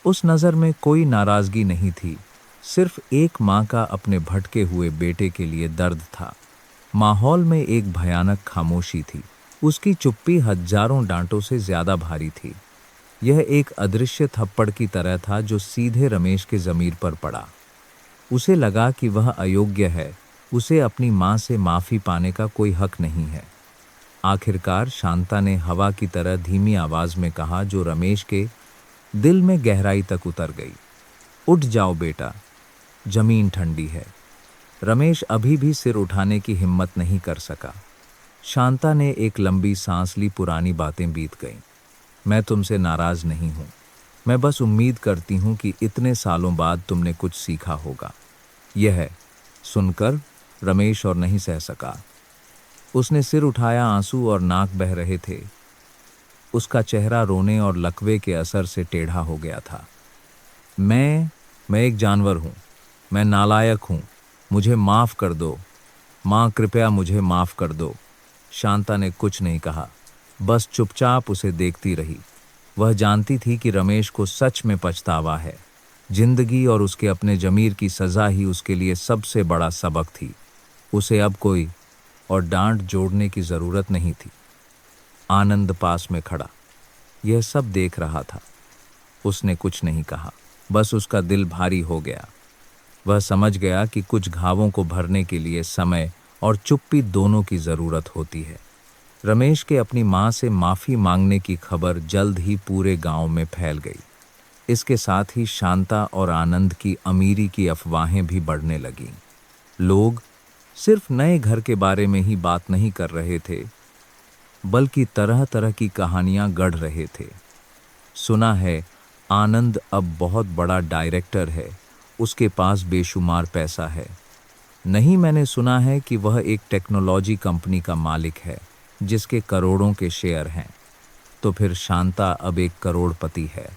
उस नज़र में कोई नाराज़गी नहीं थी, सिर्फ एक माँ का अपने भटके हुए बेटे के लिए दर्द था। माहौल में एक भयानक खामोशी थी। उसकी चुप्पी हजारों डांटों से ज़्यादा भारी थी। यह एक अदृश्य थप्पड़ की तरह था जो सीधे रमेश के ज़मीर पर पड़ा। उसे लगा कि वह अयोग्य है, उसे अपनी माँ से माफ़ी पाने का कोई हक नहीं है। आखिरकार शांता ने हवा की तरह धीमी आवाज़ में कहा, जो रमेश के दिल में गहराई तक उतर गई। उठ जाओ बेटा, जमीन ठंडी है। रमेश अभी भी सिर उठाने की हिम्मत नहीं कर सका। शांता ने एक लंबी सांस ली। पुरानी बातें बीत गईं। मैं तुमसे नाराज नहीं हूं। मैं बस उम्मीद करती हूं कि इतने सालों बाद तुमने कुछ सीखा होगा। यह सुनकर रमेश और नहीं सह सका। उसने सिर उठाया, आंसू और नाक बह रहे थे। उसका चेहरा रोने और लकवे के असर से टेढ़ा हो गया था। मैं एक जानवर हूँ, मैं नालायक हूँ, मुझे माफ़ कर दो माँ, कृपया मुझे माफ़ कर दो। शांता ने कुछ नहीं कहा, बस चुपचाप उसे देखती रही। वह जानती थी कि रमेश को सच में पछतावा है। जिंदगी और उसके अपने ज़मीर की सज़ा ही उसके लिए सबसे बड़ा सबक थी। उसे अब कोई और डांट जोड़ने की ज़रूरत नहीं थी। आनंद पास में खड़ा यह सब देख रहा था। उसने कुछ नहीं कहा, बस उसका दिल भारी हो गया। वह समझ गया कि कुछ घावों को भरने के लिए समय और चुप्पी दोनों की ज़रूरत होती है। रमेश के अपनी माँ से माफ़ी मांगने की खबर जल्द ही पूरे गांव में फैल गई। इसके साथ ही शांता और आनंद की अमीरी की अफवाहें भी बढ़ने लगीं। लोग सिर्फ नए घर के बारे में ही बात नहीं कर रहे थे, बल्कि तरह तरह की कहानियां गढ़ रहे थे। सुना है आनंद अब बहुत बड़ा डायरेक्टर है, उसके पास बेशुमार पैसा है। नहीं, मैंने सुना है कि वह एक टेक्नोलॉजी कंपनी का मालिक है जिसके करोड़ों के शेयर हैं। तो फिर शांता अब एक करोड़पति है।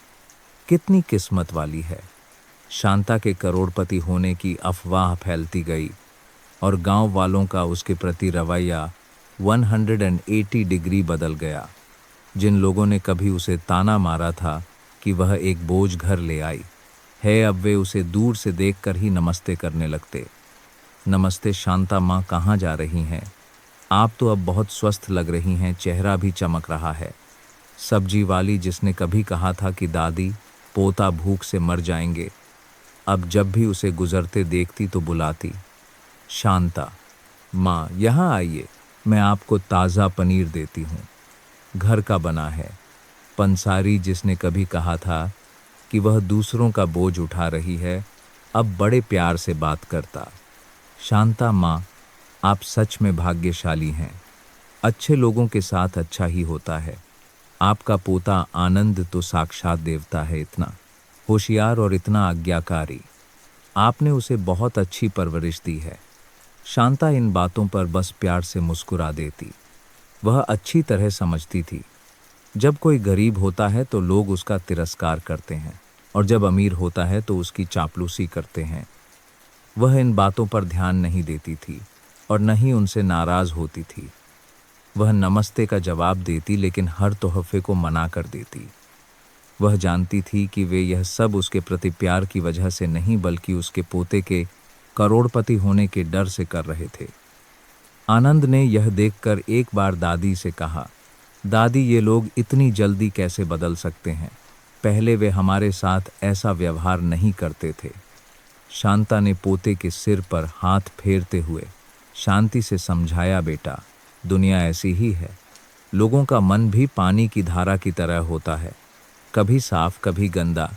कितनी किस्मत वाली है। शांता के करोड़पति होने की अफवाह फैलती गई और गांव वालों का उसके प्रति रवैया 180 डिग्री बदल गया। जिन लोगों ने कभी उसे ताना मारा था कि वह एक बोझ घर ले आई है, अब वे उसे दूर से देखकर ही नमस्ते करने लगते। नमस्ते शांता माँ, कहाँ जा रही हैं? आप तो अब बहुत स्वस्थ लग रही हैं, चेहरा भी चमक रहा है। सब्जी वाली जिसने कभी कहा था कि दादी पोता भूख से मर जाएंगे, अब जब भी उसे गुजरते देखती तो बुलाती, शांता माँ यहाँ आइए, मैं आपको ताज़ा पनीर देती हूँ, घर का बना है। पंसारी जिसने कभी कहा था कि वह दूसरों का बोझ उठा रही है, अब बड़े प्यार से बात करता, शांता माँ आप सच में भाग्यशाली हैं। अच्छे लोगों के साथ अच्छा ही होता है। आपका पोता आनंद तो साक्षात देवता है, इतना होशियार और इतना आज्ञाकारी। आपने उसे बहुत अच्छी परवरिश दी है। शांता इन बातों पर बस प्यार से मुस्कुरा देती। वह अच्छी तरह समझती थी, जब कोई गरीब होता है तो लोग उसका तिरस्कार करते हैं और जब अमीर होता है तो उसकी चापलूसी करते हैं। वह इन बातों पर ध्यान नहीं देती थी और न ही उनसे नाराज़ होती थी। वह नमस्ते का जवाब देती, लेकिन हर तोहफे को मना कर देती। वह जानती थी कि वे यह सब उसके प्रति प्यार की वजह से नहीं, बल्कि उसके पोते के करोड़पति होने के डर से कर रहे थे। आनंद ने यह देखकर एक बार दादी से कहा, दादी ये लोग इतनी जल्दी कैसे बदल सकते हैं? पहले वे हमारे साथ ऐसा व्यवहार नहीं करते थे। शांता ने पोते के सिर पर हाथ फेरते हुए शांति से समझाया, बेटा दुनिया ऐसी ही है। लोगों का मन भी पानी की धारा की तरह होता है, कभी साफ कभी गंदा,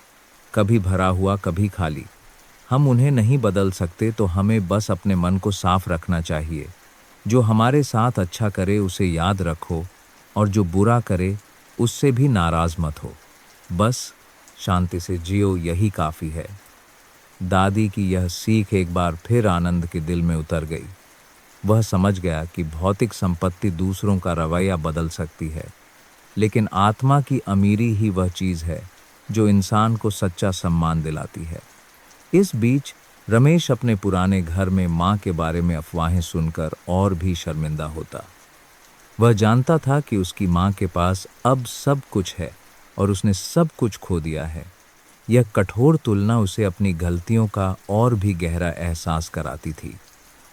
कभी भरा हुआ कभी खाली। हम उन्हें नहीं बदल सकते, तो हमें बस अपने मन को साफ रखना चाहिए। जो हमारे साथ अच्छा करे उसे याद रखो, और जो बुरा करे उससे भी नाराज मत हो। बस शांति से जियो, यही काफ़ी है। दादी की यह सीख एक बार फिर आनंद के दिल में उतर गई। वह समझ गया कि भौतिक संपत्ति दूसरों का रवैया बदल सकती है, लेकिन आत्मा की अमीरी ही वह चीज़ है जो इंसान को सच्चा सम्मान दिलाती है। इस बीच रमेश अपने पुराने घर में माँ के बारे में अफवाहें सुनकर और भी शर्मिंदा होता। वह जानता था कि उसकी माँ के पास अब सब कुछ है और उसने सब कुछ खो दिया है। यह कठोर तुलना उसे अपनी गलतियों का और भी गहरा एहसास कराती थी।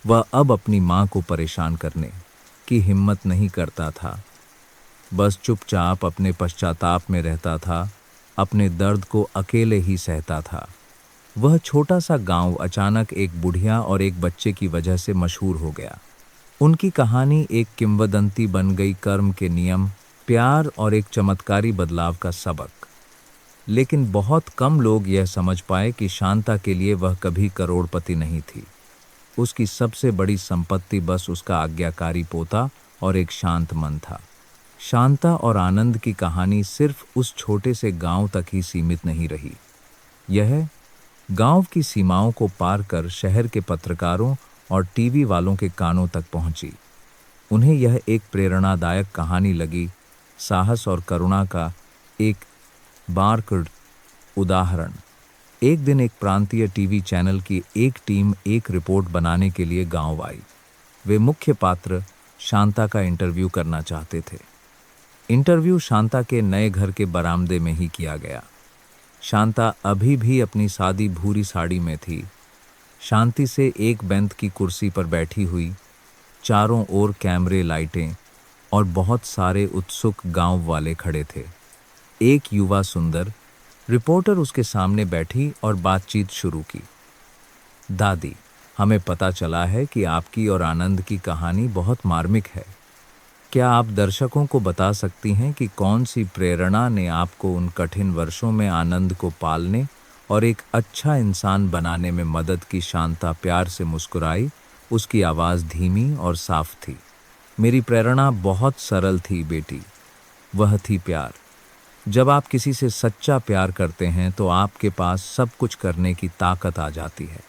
वह अब अपनी माँ को परेशान करने की हिम्मत नहीं करता था, बस चुपचाप अपने पश्चाताप में रहता था, अपने दर्द को अकेले ही सहता था। वह छोटा सा गांव अचानक एक बुढ़िया और एक बच्चे की वजह से मशहूर हो गया। उनकी कहानी एक किंवदंती बन गई, कर्म के नियम, प्यार और एक चमत्कारी बदलाव का सबक। लेकिन बहुत कम लोग यह समझ पाए कि शांता के लिए वह कभी करोड़पति नहीं थी। उसकी सबसे बड़ी संपत्ति बस उसका आज्ञाकारी पोता और एक शांत मन था। शांता और आनंद की कहानी सिर्फ उस छोटे से गांव तक ही सीमित नहीं रही। यह गांव की सीमाओं को पार कर शहर के पत्रकारों और टीवी वालों के कानों तक पहुंची। उन्हें यह एक प्रेरणादायक कहानी लगी, साहस और करुणा का एक बारकोड उदाहरण। एक दिन एक प्रांतीय टीवी चैनल की एक टीम एक रिपोर्ट बनाने के लिए गांव आई। वे मुख्य पात्र शांता का इंटरव्यू करना चाहते थे। इंटरव्यू शांता के नए घर के बरामदे में ही किया गया। शांता अभी भी अपनी सादी भूरी साड़ी में थी, शांति से एक बेंत की कुर्सी पर बैठी हुई। चारों ओर कैमरे, लाइटें और बहुत सारे उत्सुक गांव वाले खड़े थे। एक युवा सुंदर रिपोर्टर उसके सामने बैठी और बातचीत शुरू की। दादी, हमें पता चला है कि आपकी और आनंद की कहानी बहुत मार्मिक है। क्या आप दर्शकों को बता सकती हैं कि कौन सी प्रेरणा ने आपको उन कठिन वर्षों में आनंद को पालने और एक अच्छा इंसान बनाने में मदद की? शांता प्यार से मुस्कुराई। उसकी आवाज़ धीमी और साफ थी। मेरी प्रेरणा बहुत सरल थी बेटी, वह थी प्यार। जब आप किसी से सच्चा प्यार करते हैं तो आपके पास सब कुछ करने की ताकत आ जाती है।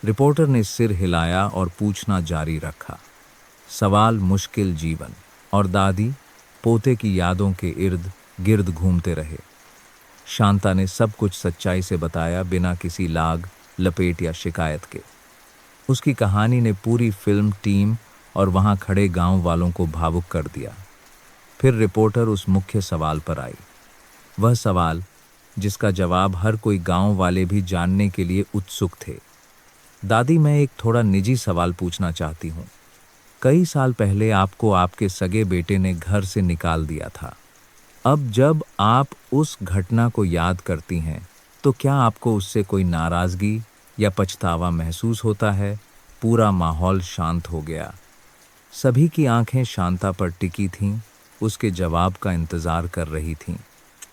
रिपोर्टर ने सिर हिलाया और पूछना जारी रखा। सवाल मुश्किल जीवन और दादी पोते की यादों के इर्द गिर्द घूमते रहे। शांता ने सब कुछ सच्चाई से बताया, बिना किसी लाग लपेट या शिकायत के। उसकी कहानी ने पूरी फिल्म टीम और वहां खड़े गांव वालों को भावुक कर दिया। फिर रिपोर्टर उस मुख्य सवाल पर आई, वह सवाल जिसका जवाब हर कोई गांव वाले भी जानने के लिए उत्सुक थे। दादी, मैं एक थोड़ा निजी सवाल पूछना चाहती हूँ। कई साल पहले आपको आपके सगे बेटे ने घर से निकाल दिया था। अब जब आप उस घटना को याद करती हैं तो क्या आपको उससे कोई नाराज़गी या पछतावा महसूस होता है? पूरा माहौल शांत हो गया। सभी की आंखें शांता पर टिकी थीं, उसके जवाब का इंतज़ार कर रही थीं।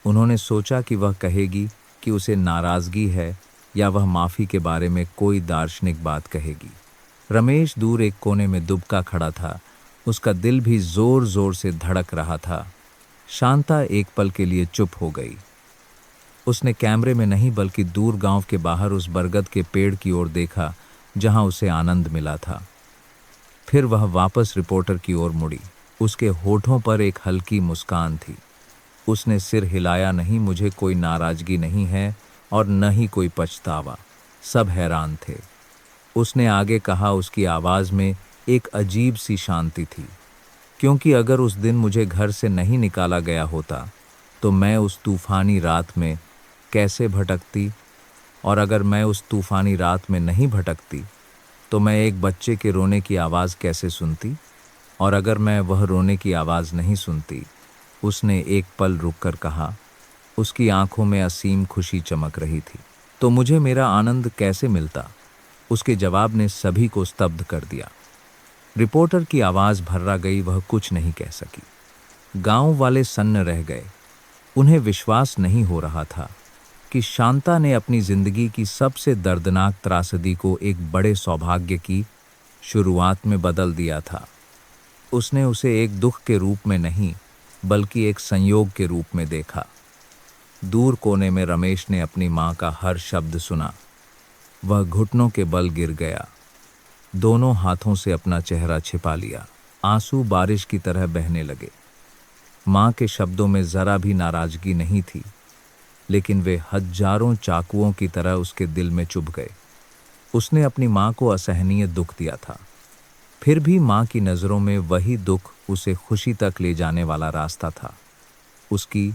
उन्होंने सोचा कि वह कहेगी कि उसे नाराज़गी है या वह माफ़ी के बारे में कोई दार्शनिक बात कहेगी। रमेश दूर एक कोने में दुबका खड़ा था, उसका दिल भी ज़ोर ज़ोर से धड़क रहा था। शांता एक पल के लिए चुप हो गई। उसने कैमरे में नहीं बल्कि दूर गांव के बाहर उस बरगद के पेड़ की ओर देखा जहां उसे आनंद मिला था। फिर वह वापस रिपोर्टर की ओर मुड़ी। उसके होठों पर एक हल्की मुस्कान थी। उसने सिर हिलाया, नहीं, मुझे कोई नाराज़गी नहीं है और न ही कोई पछतावा। सब हैरान थे। उसने आगे कहा, उसकी आवाज़ में एक अजीब सी शांति थी, क्योंकि अगर उस दिन मुझे घर से नहीं निकाला गया होता तो मैं उस तूफ़ानी रात में कैसे भटकती, और अगर मैं उस तूफ़ानी रात में नहीं भटकती तो मैं एक बच्चे के रोने की आवाज़ कैसे सुनती, और अगर मैं वह रोने की आवाज़ नहीं सुनती। उसने एक पल रुककर कहा, उसकी आंखों में असीम खुशी चमक रही थी, तो मुझे मेरा आनंद कैसे मिलता? उसके जवाब ने सभी को स्तब्ध कर दिया। रिपोर्टर की आवाज़ भर्रा गई, वह कुछ नहीं कह सकी। गांव वाले सन्न रह गए। उन्हें विश्वास नहीं हो रहा था। कि शांता ने अपनी जिंदगी की सबसे दर्दनाक त्रासदी को एक बड़े सौभाग्य की शुरुआत में बदल दिया था। उसने उसे एक दुख के रूप में नहीं, बल्कि एक संयोग के रूप में देखा। दूर कोने में रमेश ने अपनी माँ का हर शब्द सुना। वह घुटनों के बल गिर गया, दोनों हाथों से अपना चेहरा छिपा लिया। आंसू बारिश की तरह बहने लगे। माँ के शब्दों में जरा भी नाराजगी नहीं थी, लेकिन वे हजारों चाकुओं की तरह उसके दिल में चुभ गए। उसने अपनी माँ को असहनीय दुख दिया था, फिर भी माँ की नज़रों में वही दुख उसे खुशी तक ले जाने वाला रास्ता था। उसकी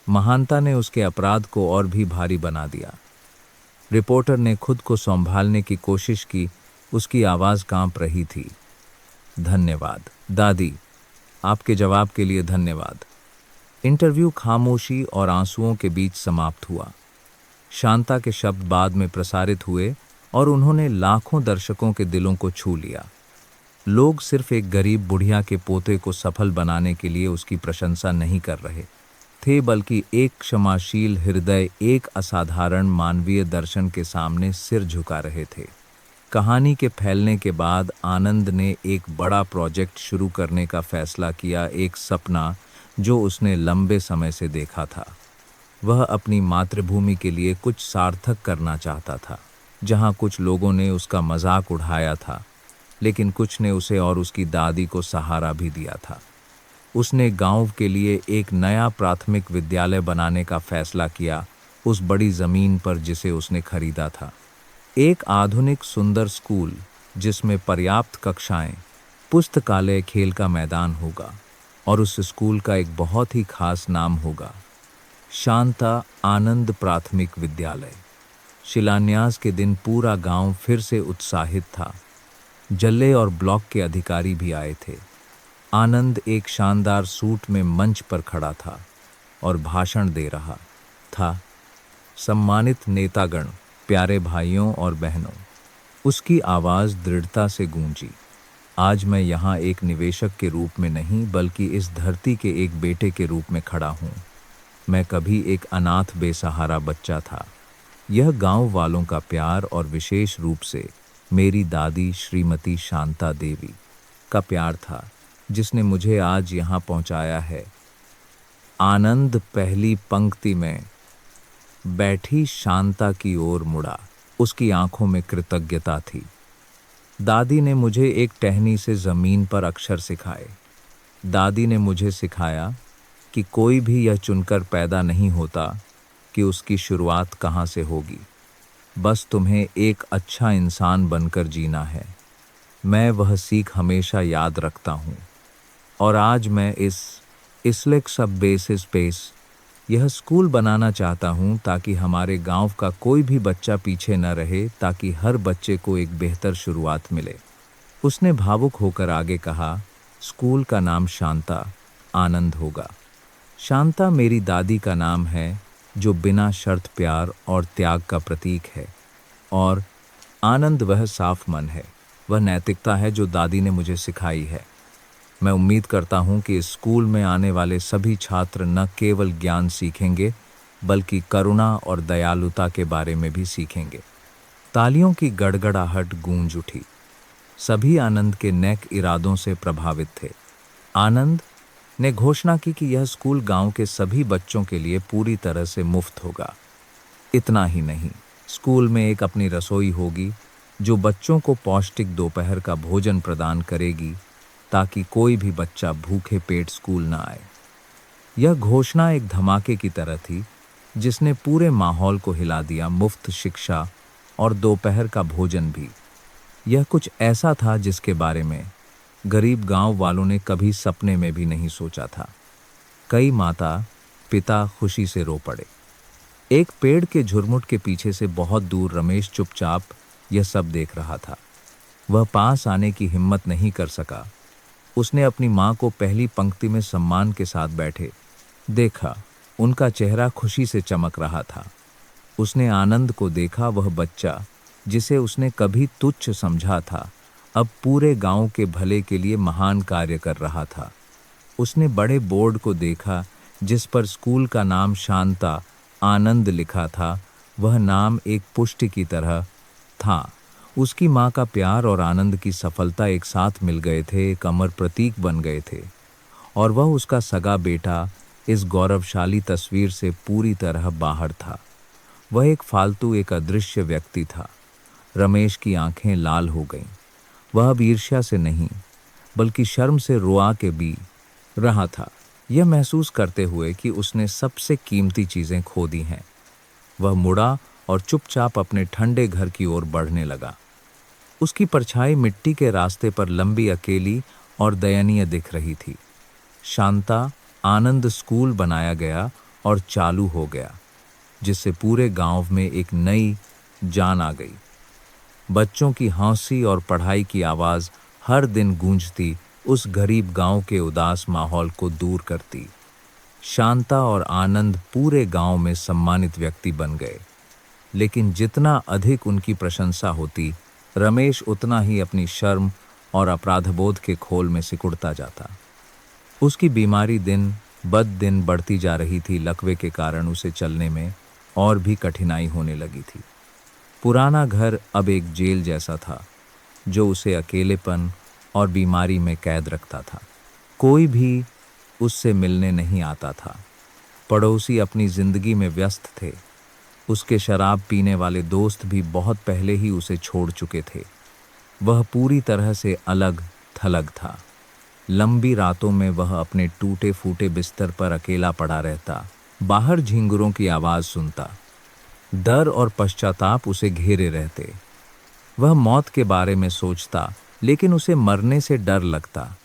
महानता ने उसके अपराध को और भी भारी बना दिया। रिपोर्टर ने खुद को संभालने की कोशिश की, उसकी आवाज़ कांप रही थी। धन्यवाद दादी, आपके जवाब के लिए धन्यवाद। इंटरव्यू खामोशी और आंसुओं के बीच समाप्त हुआ। शांता के शब्द बाद में प्रसारित हुए और उन्होंने लाखों दर्शकों के दिलों को छू लिया। लोग सिर्फ एक गरीब बुढ़िया के पोते को सफल बनाने के लिए उसकी प्रशंसा नहीं कर रहे थे, बल्कि एक क्षमाशील हृदय, एक असाधारण मानवीय दर्शन के सामने सिर झुका रहे थे। कहानी के फैलने के बाद आनंद ने एक बड़ा प्रोजेक्ट शुरू करने का फैसला किया, एक सपना जो उसने लंबे समय से देखा था। वह अपनी मातृभूमि के लिए कुछ सार्थक करना चाहता था। जहां कुछ लोगों ने उसका मजाक उड़ाया था, लेकिन कुछ ने उसे और उसकी दादी को सहारा भी दिया था। उसने गांव के लिए एक नया प्राथमिक विद्यालय बनाने का फैसला किया, उस बड़ी जमीन पर जिसे उसने खरीदा था। एक आधुनिक सुंदर स्कूल जिसमें पर्याप्त कक्षाएं, पुस्तकालय, खेल का मैदान होगा, और उस स्कूल का एक बहुत ही खास नाम होगा, शांता आनंद प्राथमिक विद्यालय। शिलान्यास के दिन पूरा गांव फिर से उत्साहित था। जल्ले और ब्लॉक के अधिकारी भी आए थे। आनंद एक शानदार सूट में मंच पर खड़ा था और भाषण दे रहा था। सम्मानित नेतागण, प्यारे भाइयों और बहनों, उसकी आवाज़ दृढ़ता से गूंजी। आज मैं यहाँ एक निवेशक के रूप में नहीं, बल्कि इस धरती के एक बेटे के रूप में खड़ा हूँ। मैं कभी एक अनाथ बेसहारा बच्चा था। यह गांव वालों का प्यार और विशेष रूप से मेरी दादी श्रीमती शांता देवी का प्यार था, जिसने मुझे आज यहाँ पहुँचाया है। आनंद पहली पंक्ति में बैठी शांता की ओर मुड़ा। उसकी आंखों में कृतज्ञता थी। दादी ने मुझे एक टहनी से ज़मीन पर अक्षर सिखाए। दादी ने मुझे सिखाया कि कोई भी यह चुनकर पैदा नहीं होता कि उसकी शुरुआत कहाँ से होगी। बस तुम्हें एक अच्छा इंसान बनकर जीना है। मैं वह सीख हमेशा याद रखता हूँ। और आज मैं इसलेक सब बेसिस पेस यह स्कूल बनाना चाहता हूँ, ताकि हमारे गांव का कोई भी बच्चा पीछे न रहे, ताकि हर बच्चे को एक बेहतर शुरुआत मिले। उसने भावुक होकर आगे कहा, स्कूल का नाम शांता आनंद होगा। शांता मेरी दादी का नाम है, जो बिना शर्त प्यार और त्याग का प्रतीक है। और आनंद वह साफ मन है, वह नैतिकता है जो दादी ने मुझे सिखाई है। मैं उम्मीद करता हूँ कि इस स्कूल में आने वाले सभी छात्र न केवल ज्ञान सीखेंगे, बल्कि करुणा और दयालुता के बारे में भी सीखेंगे। तालियों की गड़गड़ाहट गूंज उठी। सभी आनंद के नेक इरादों से प्रभावित थे। आनंद ने घोषणा की कि यह स्कूल गांव के सभी बच्चों के लिए पूरी तरह से मुफ्त होगा। इतना ही नहीं, स्कूल में एक अपनी रसोई होगी, जो बच्चों को पौष्टिक दोपहर का भोजन प्रदान करेगी, ताकि कोई भी बच्चा भूखे पेट स्कूल न आए। यह घोषणा एक धमाके की तरह थी, जिसने पूरे माहौल को हिला दिया। मुफ्त शिक्षा और दोपहर का भोजन भी। यह कुछ ऐसा था जिसके बारे में गरीब गांव वालों ने कभी सपने में भी नहीं सोचा था। कई माता पिता खुशी से रो पड़े। एक पेड़ के झुरमुट के पीछे से बहुत दूर रमेश चुपचाप यह सब देख रहा था। वह पास आने की हिम्मत नहीं कर सका। उसने अपनी माँ को पहली पंक्ति में सम्मान के साथ बैठे देखा। उनका चेहरा खुशी से चमक रहा था। उसने आनंद को देखा, वह बच्चा जिसे उसने कभी तुच्छ समझा था, अब पूरे गांव के भले के लिए महान कार्य कर रहा था। उसने बड़े बोर्ड को देखा, जिस पर स्कूल का नाम शांता आनंद लिखा था, वह नाम एक पुष्टि की तरह था। उसकी माँ का प्यार और आनंद की सफलता एक साथ मिल गए थे, एक अमर प्रतीक बन गए थे। और वह उसका सगा बेटा इस गौरवशाली तस्वीर से पूरी तरह बाहर था। वह एक फालतू, एक अदृश्य व्यक्ति था। रमेश की आंखें लाल हो गईं। वह अब ईर्ष्या से नहीं, बल्कि शर्म से रोआ के भी रहा था, यह महसूस करते हुए कि उसने सबसे कीमती चीजें खो दी हैं। वह मुड़ा और चुपचाप अपने ठंडे घर की ओर बढ़ने लगा। उसकी परछाई मिट्टी के रास्ते पर लंबी, अकेली और दयनीय दिख रही थी। शांता, आनंद स्कूल बनाया गया और चालू हो गया, जिससे पूरे गांव में एक नई जान आ गई। बच्चों की हंसी और पढ़ाई की आवाज हर दिन गूंजती उस गरीब गांव के उदास माहौल को दूर करती। शांता और आनंद पूरे गांव में सम्मानित व्यक्ति बन गए। लेकिन जितना अधिक उनकी प्रशंसा होती, रमेश उतना ही अपनी शर्म और अपराधबोध के खोल में सिकुड़ता जाता। उसकी बीमारी दिन बद दिन बढ़ती जा रही थी। लकवे के कारण उसे चलने में और भी कठिनाई होने लगी थी। पुराना घर अब एक जेल जैसा था, जो उसे अकेलेपन और बीमारी में कैद रखता था। कोई भी उससे मिलने नहीं आता था। पड़ोसी अपनी जिंदगी में व्यस्त थे। उसके शराब पीने वाले दोस्त भी बहुत पहले ही उसे छोड़ चुके थे। वह पूरी तरह से अलग थलग था। लंबी रातों में वह अपने टूटे फूटे बिस्तर पर अकेला पड़ा रहता, बाहर झिंगुरों की आवाज सुनता। डर और पश्चाताप उसे घेरे रहते। वह मौत के बारे में सोचता, लेकिन उसे मरने से डर लगता।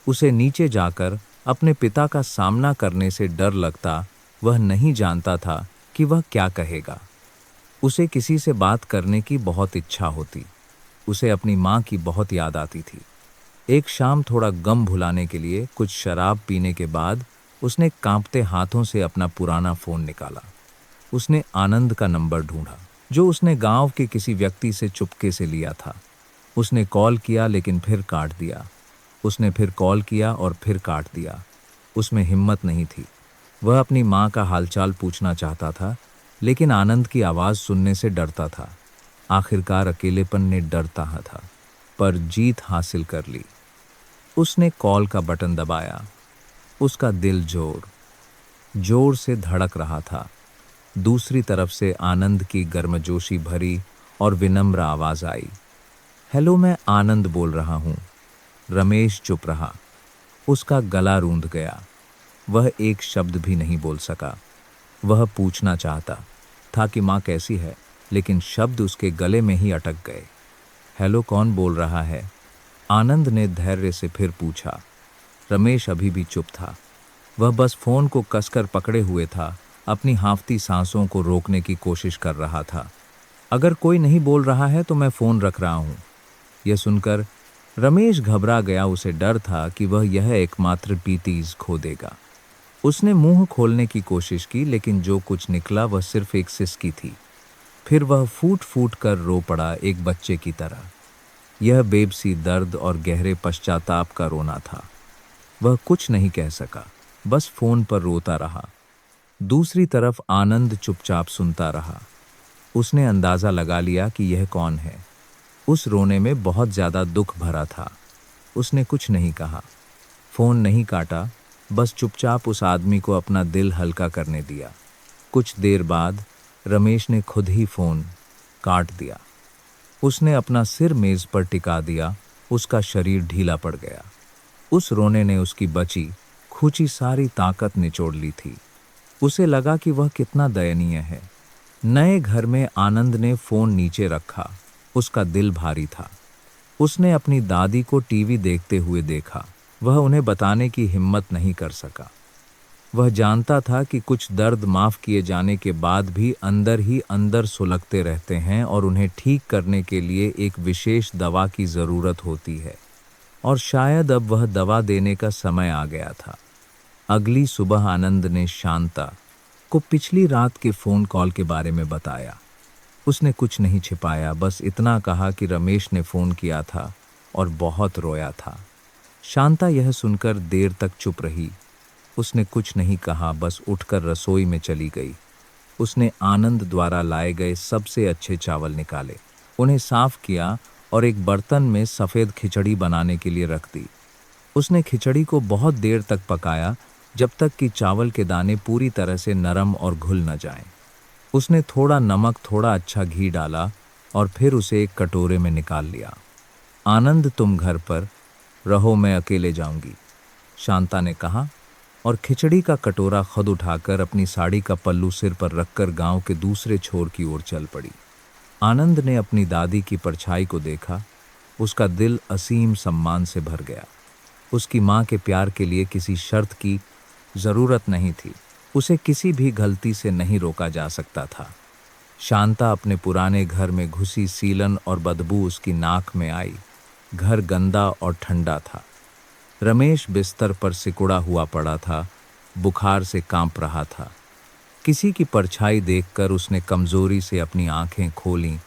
उसे नीचे जाकर अपने पिता का सामना करने से डर लगता। वह नहीं जानता था कि वह क्या कहेगा। उसे किसी से बात करने की बहुत इच्छा होती। उसे अपनी माँ की बहुत याद आती थी। एक शाम थोड़ा गम भुलाने के लिए कुछ शराब पीने के बाद उसने कांपते हाथों से अपना पुराना फोन निकाला। उसने आनंद का नंबर ढूंढा, जो उसने गांव के किसी व्यक्ति से चुपके से लिया था। उसने कॉल किया, लेकिन फिर काट दिया। उसने फिर कॉल किया और फिर काट दिया। उसमें हिम्मत नहीं थी। वह अपनी माँ का हालचाल पूछना चाहता था, लेकिन आनंद की आवाज़ सुनने से डरता था। आखिरकार अकेलेपन ने डरता था, पर जीत हासिल कर ली। उसने कॉल का बटन दबाया। उसका दिल जोर जोर से धड़क रहा था। दूसरी तरफ से आनंद की गर्मजोशी भरी और विनम्र आवाज़ आई। हेलो, मैं आनंद बोल रहा हूँ। रमेश चुप रहा। उसका गला रूंध गया। वह एक शब्द भी नहीं बोल सका। वह पूछना चाहता था कि माँ कैसी है, लेकिन शब्द उसके गले में ही अटक गए। हेलो, कौन बोल रहा है? आनंद ने धैर्य से फिर पूछा। रमेश अभी भी चुप था। वह बस फोन को कसकर पकड़े हुए था, अपनी हांफती सांसों को रोकने की कोशिश कर रहा था। अगर कोई नहीं बोल रहा है तो मैं फोन रख रहा हूँ। यह सुनकर रमेश घबरा गया। उसे डर था कि वह यह एकमात्र पीतीज खो देगा। उसने मुंह खोलने की कोशिश की, लेकिन जो कुछ निकला वह सिर्फ एक सिसकी थी। फिर वह फूट फूट कर रो पड़ा, एक बच्चे की तरह। यह बेबसी दर्द और गहरे पश्चाताप का रोना था। वह कुछ नहीं कह सका, बस फोन पर रोता रहा। दूसरी तरफ आनंद चुपचाप सुनता रहा। उसने अंदाजा लगा लिया कि यह कौन है। उस रोने में बहुत ज्यादा दुख भरा था। उसने कुछ नहीं कहा, फोन नहीं काटा, बस चुपचाप उस आदमी को अपना दिल हल्का करने दिया। कुछ देर बाद रमेश ने खुद ही फोन काट दिया। उसने अपना सिर मेज पर टिका दिया। उसका शरीर ढीला पड़ गया। उस रोने ने उसकी बची खुची सारी ताकत निचोड़ ली थी। उसे लगा कि वह कितना दयनीय है। नए घर में आनंद ने फोन नीचे रखा। उसका दिल भारी था। उसने अपनी दादी को टीवी देखते हुए देखा। वह उन्हें बताने की हिम्मत नहीं कर सका। वह जानता था कि कुछ दर्द माफ किए जाने के बाद भी अंदर ही अंदर सुलगते रहते हैं और उन्हें ठीक करने के लिए एक विशेष दवा की जरूरत होती है। और शायद अब वह दवा देने का समय आ गया था। अगली सुबह आनंद ने शांता को पिछली रात के फोन कॉल के बारे में बताया। उसने कुछ नहीं छिपाया, बस इतना कहा कि रमेश ने फोन किया था और बहुत रोया था। शांता यह सुनकर देर तक चुप रही। उसने कुछ नहीं कहा, बस उठकर रसोई में चली गई। उसने आनंद द्वारा लाए गए सबसे अच्छे चावल निकाले, उन्हें साफ किया और एक बर्तन में सफ़ेद खिचड़ी बनाने के लिए रख दी। उसने खिचड़ी को बहुत देर तक पकाया, जब तक कि चावल के दाने पूरी तरह से नरम और घुल न जाएं। उसने थोड़ा नमक, थोड़ा अच्छा घी डाला और फिर उसे एक कटोरे में निकाल लिया। आनंद, तुम घर पर रहो, मैं अकेले जाऊंगी, शांता ने कहा, और खिचड़ी का कटोरा खुद उठाकर अपनी साड़ी का पल्लू सिर पर रखकर गांव के दूसरे छोर की ओर चल पड़ी। आनंद ने अपनी दादी की परछाई को देखा। उसका दिल असीम सम्मान से भर गया। उसकी माँ के प्यार के लिए किसी शर्त की जरूरत नहीं थी। उसे किसी भी गलती से नहीं रोका जा सकता था। शांता अपने पुराने घर में घुसी, सीलन और बदबू उसकी नाक में आई। घर गंदा और ठंडा था। रमेश बिस्तर पर सिकुड़ा हुआ पड़ा था, बुखार से कांप रहा था। किसी की परछाई देखकर उसने कमजोरी से अपनी आंखें खोलीं।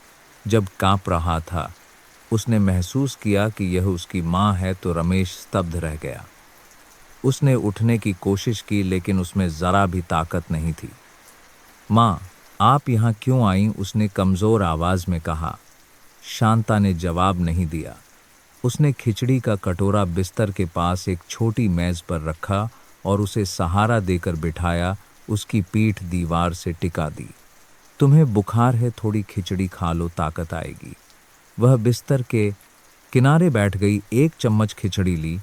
जब कांप रहा था, उसने महसूस किया कि यह उसकी माँ है तो रमेश स्तब्ध रह गया। उसने उठने की कोशिश की, लेकिन उसमें जरा भी ताकत नहीं थी। माँ, आप यहाँ क्यों आईं? उसने कमजोर आवाज में कहा। शांता ने जवाब नहीं दिया। उसने खिचड़ी का कटोरा बिस्तर के पास एक छोटी मेज पर रखा और उसे सहारा देकर बिठाया। उसकी पीठ दीवार से टिका दी। तुम्हें बुखार है, थोड़ी खिचड़ी खा लो, ताकत आएगी। वह बिस्तर के किनारे बैठ गई, एक चम्मच खिचड़ी ली,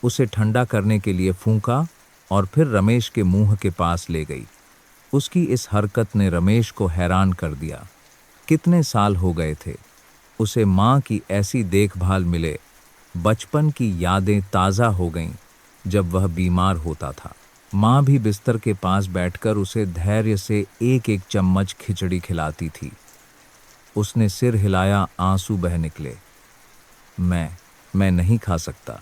उसे ठंडा करने के लिए फूंका और फिर रमेश के मुंह के पास ले गई। उसकी इस हरकत ने रमेश को हैरान कर दिया। कितने साल हो गए थे उसे माँ की ऐसी देखभाल मिले। बचपन की यादें ताज़ा हो गईं जब वह बीमार होता था। माँ भी बिस्तर के पास बैठकर उसे धैर्य से एक एक चम्मच खिचड़ी खिलाती थी। उसने सिर हिलाया, आंसू बह निकले। मैं नहीं खा सकता।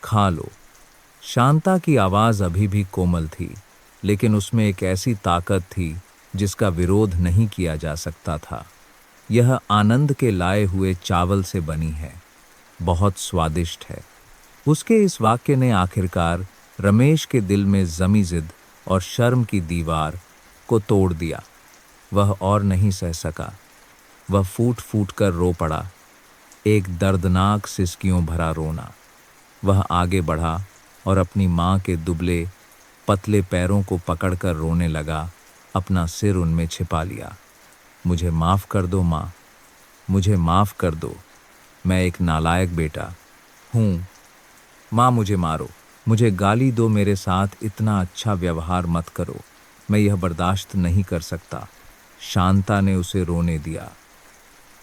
खा लो। शांता की आवाज़ अभी भी कोमल थी, लेकिन उसमें एक ऐसी ताकत थी जिसका विरोध नहीं किया जा सकता था। यह आनंद के लाए हुए चावल से बनी है, बहुत स्वादिष्ट है। उसके इस वाक्य ने आखिरकार रमेश के दिल में जमी जिद और शर्म की दीवार को तोड़ दिया। वह और नहीं सह सका। वह फूट फूट कर रो पड़ा, एक दर्दनाक सिसकियों भरा रोना। वह आगे बढ़ा और अपनी माँ के दुबले पतले पैरों को पकड़कर रोने लगा, अपना सिर उनमें छिपा लिया। मुझे माफ़ कर दो माँ, मुझे माफ़ कर दो। मैं एक नालायक बेटा हूँ। माँ, मुझे मारो, मुझे गाली दो, मेरे साथ इतना अच्छा व्यवहार मत करो। मैं यह बर्दाश्त नहीं कर सकता। शांता ने उसे रोने दिया।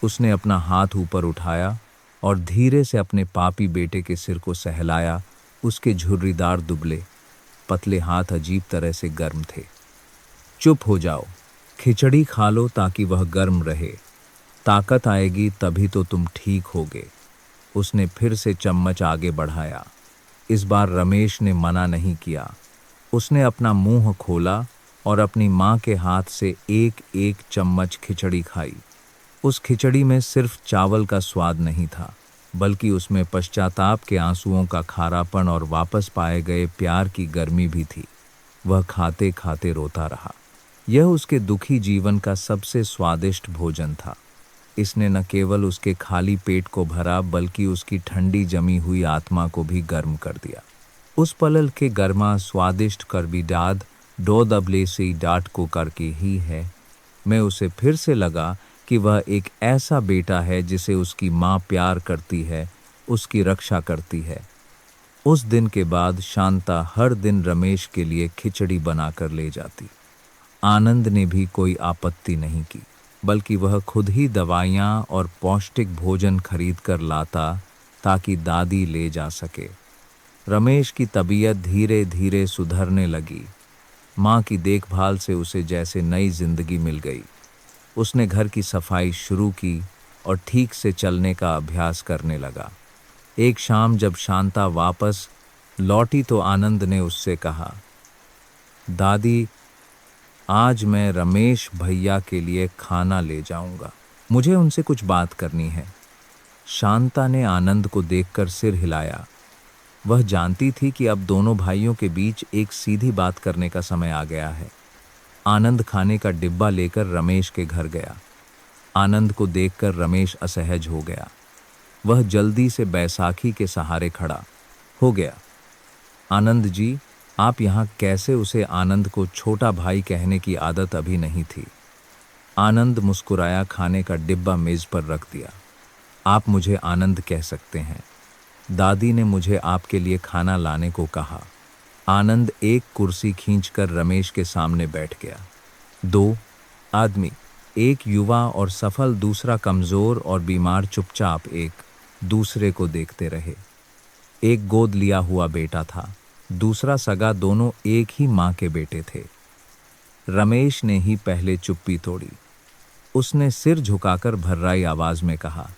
उसने अपना हाथ ऊपर उठाया और धीरे से अपने पापी बेटे के सिर को सहलाया। उसके झुर्रीदार दुबले पतले हाथ अजीब तरह से गर्म थे। चुप हो जाओ, खिचड़ी खा लो ताकि वह गर्म रहे। ताकत आएगी तभी तो तुम ठीक होगे। उसने फिर से चम्मच आगे बढ़ाया। इस बार रमेश ने मना नहीं किया। उसने अपना मुंह खोला और अपनी माँ के हाथ से एक एक चम्मच खिचड़ी खाई। उस खिचड़ी में सिर्फ चावल का स्वाद नहीं था, बल्कि उसमें पश्चाताप के आंसुओं का खारापन और वापस पाए गए प्यार की गर्मी भी थी। वह खाते खाते रोता रहा। यह उसके दुखी जीवन का सबसे स्वादिष्ट भोजन था। इसने न केवल उसके खाली पेट को भरा, बल्कि उसकी ठंडी जमी हुई आत्मा को भी गर्म कर दिया। उस पलल के गर्मा स्वादिष्ट करबीडाद डो दबले से डाट को करके ही है। मैं उसे फिर से लगा कि वह एक ऐसा बेटा है जिसे उसकी माँ प्यार करती है, उसकी रक्षा करती है। उस दिन के बाद शांता हर दिन रमेश के लिए खिचड़ी बनाकर ले जाती। आनंद ने भी कोई आपत्ति नहीं की, बल्कि वह खुद ही दवाइयाँ और पौष्टिक भोजन खरीद कर लाता ताकि दादी ले जा सके। रमेश की तबीयत धीरे धीरे सुधरने लगी। माँ की देखभाल से उसे जैसे नई जिंदगी मिल गई। उसने घर की सफाई शुरू की और ठीक से चलने का अभ्यास करने लगा। एक शाम जब शांता वापस लौटी तो आनंद ने उससे कहा, दादी, आज मैं रमेश भैया के लिए खाना ले जाऊंगा। मुझे उनसे कुछ बात करनी है। शांता ने आनंद को देखकर सिर हिलाया। वह जानती थी कि अब दोनों भाइयों के बीच एक सीधी बात करने का समय आ गया है। आनंद खाने का डिब्बा लेकर रमेश के घर गया। आनंद को देखकर रमेश असहज हो गया। वह जल्दी से बैसाखी के सहारे खड़ा हो गया। आनंद जी, आप यहाँ कैसे? उसे आनंद को छोटा भाई कहने की आदत अभी नहीं थी। आनंद मुस्कुराया, खाने का डिब्बा मेज पर रख दिया। आप मुझे आनंद कह सकते हैं। दादी ने मुझे आपके लिए खाना लाने को कहा। आनंद एक कुर्सी खींचकर रमेश के सामने बैठ गया। दो आदमी, एक युवा और सफल, दूसरा कमजोर और बीमार, चुपचाप एक दूसरे को देखते रहे। एक गोद लिया हुआ बेटा था, दूसरा सगा, दोनों एक ही माँ के बेटे थे। रमेश ने ही पहले चुप्पी तोड़ी। उसने सिर झुकाकर भर्राई आवाज में कहा,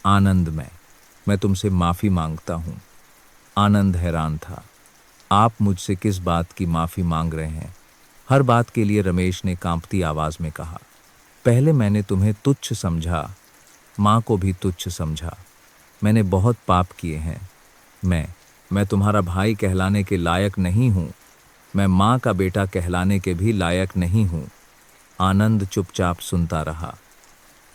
आनंद, मैं तुमसे माफी मांगता हूं। आनंद हैरान था। आप मुझसे किस बात की माफी मांग रहे हैं? हर बात के लिए, रमेश ने कांपती आवाज में कहा। पहले मैंने तुम्हें तुच्छ समझा, माँ को भी तुच्छ समझा। मैंने बहुत पाप किए हैं। मैं तुम्हारा भाई कहलाने के लायक नहीं हूं। मैं माँ का बेटा कहलाने के भी लायक नहीं हूं। आनंद चुपचाप सुनता रहा।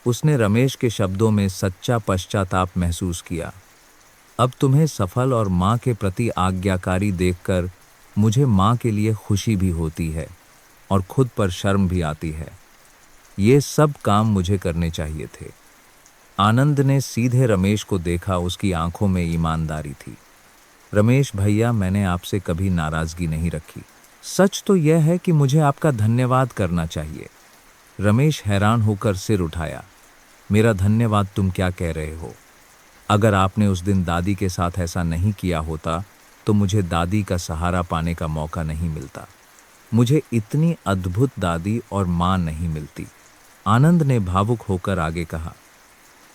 उसने रमेश के शब्दों में सच्चा पश्चाताप महसूस किया। अब तुम्हें सफल और माँ के प्रति आज्ञाकारी देखकर मुझे माँ के लिए खुशी भी होती है और खुद पर शर्म भी आती है। ये सब काम मुझे करने चाहिए थे। आनंद ने सीधे रमेश को देखा। उसकी आंखों में ईमानदारी थी। रमेश भैया, मैंने आपसे कभी नाराजगी नहीं रखी। सच तो यह है कि मुझे आपका धन्यवाद करना चाहिए। रमेश हैरान होकर सिर उठाया। मेरा धन्यवाद? तुम क्या कह रहे हो? अगर आपने उस दिन दादी के साथ ऐसा नहीं किया होता तो मुझे दादी का सहारा पाने का मौका नहीं मिलता। मुझे इतनी अद्भुत दादी और माँ नहीं मिलती। आनंद ने भावुक होकर आगे कहा,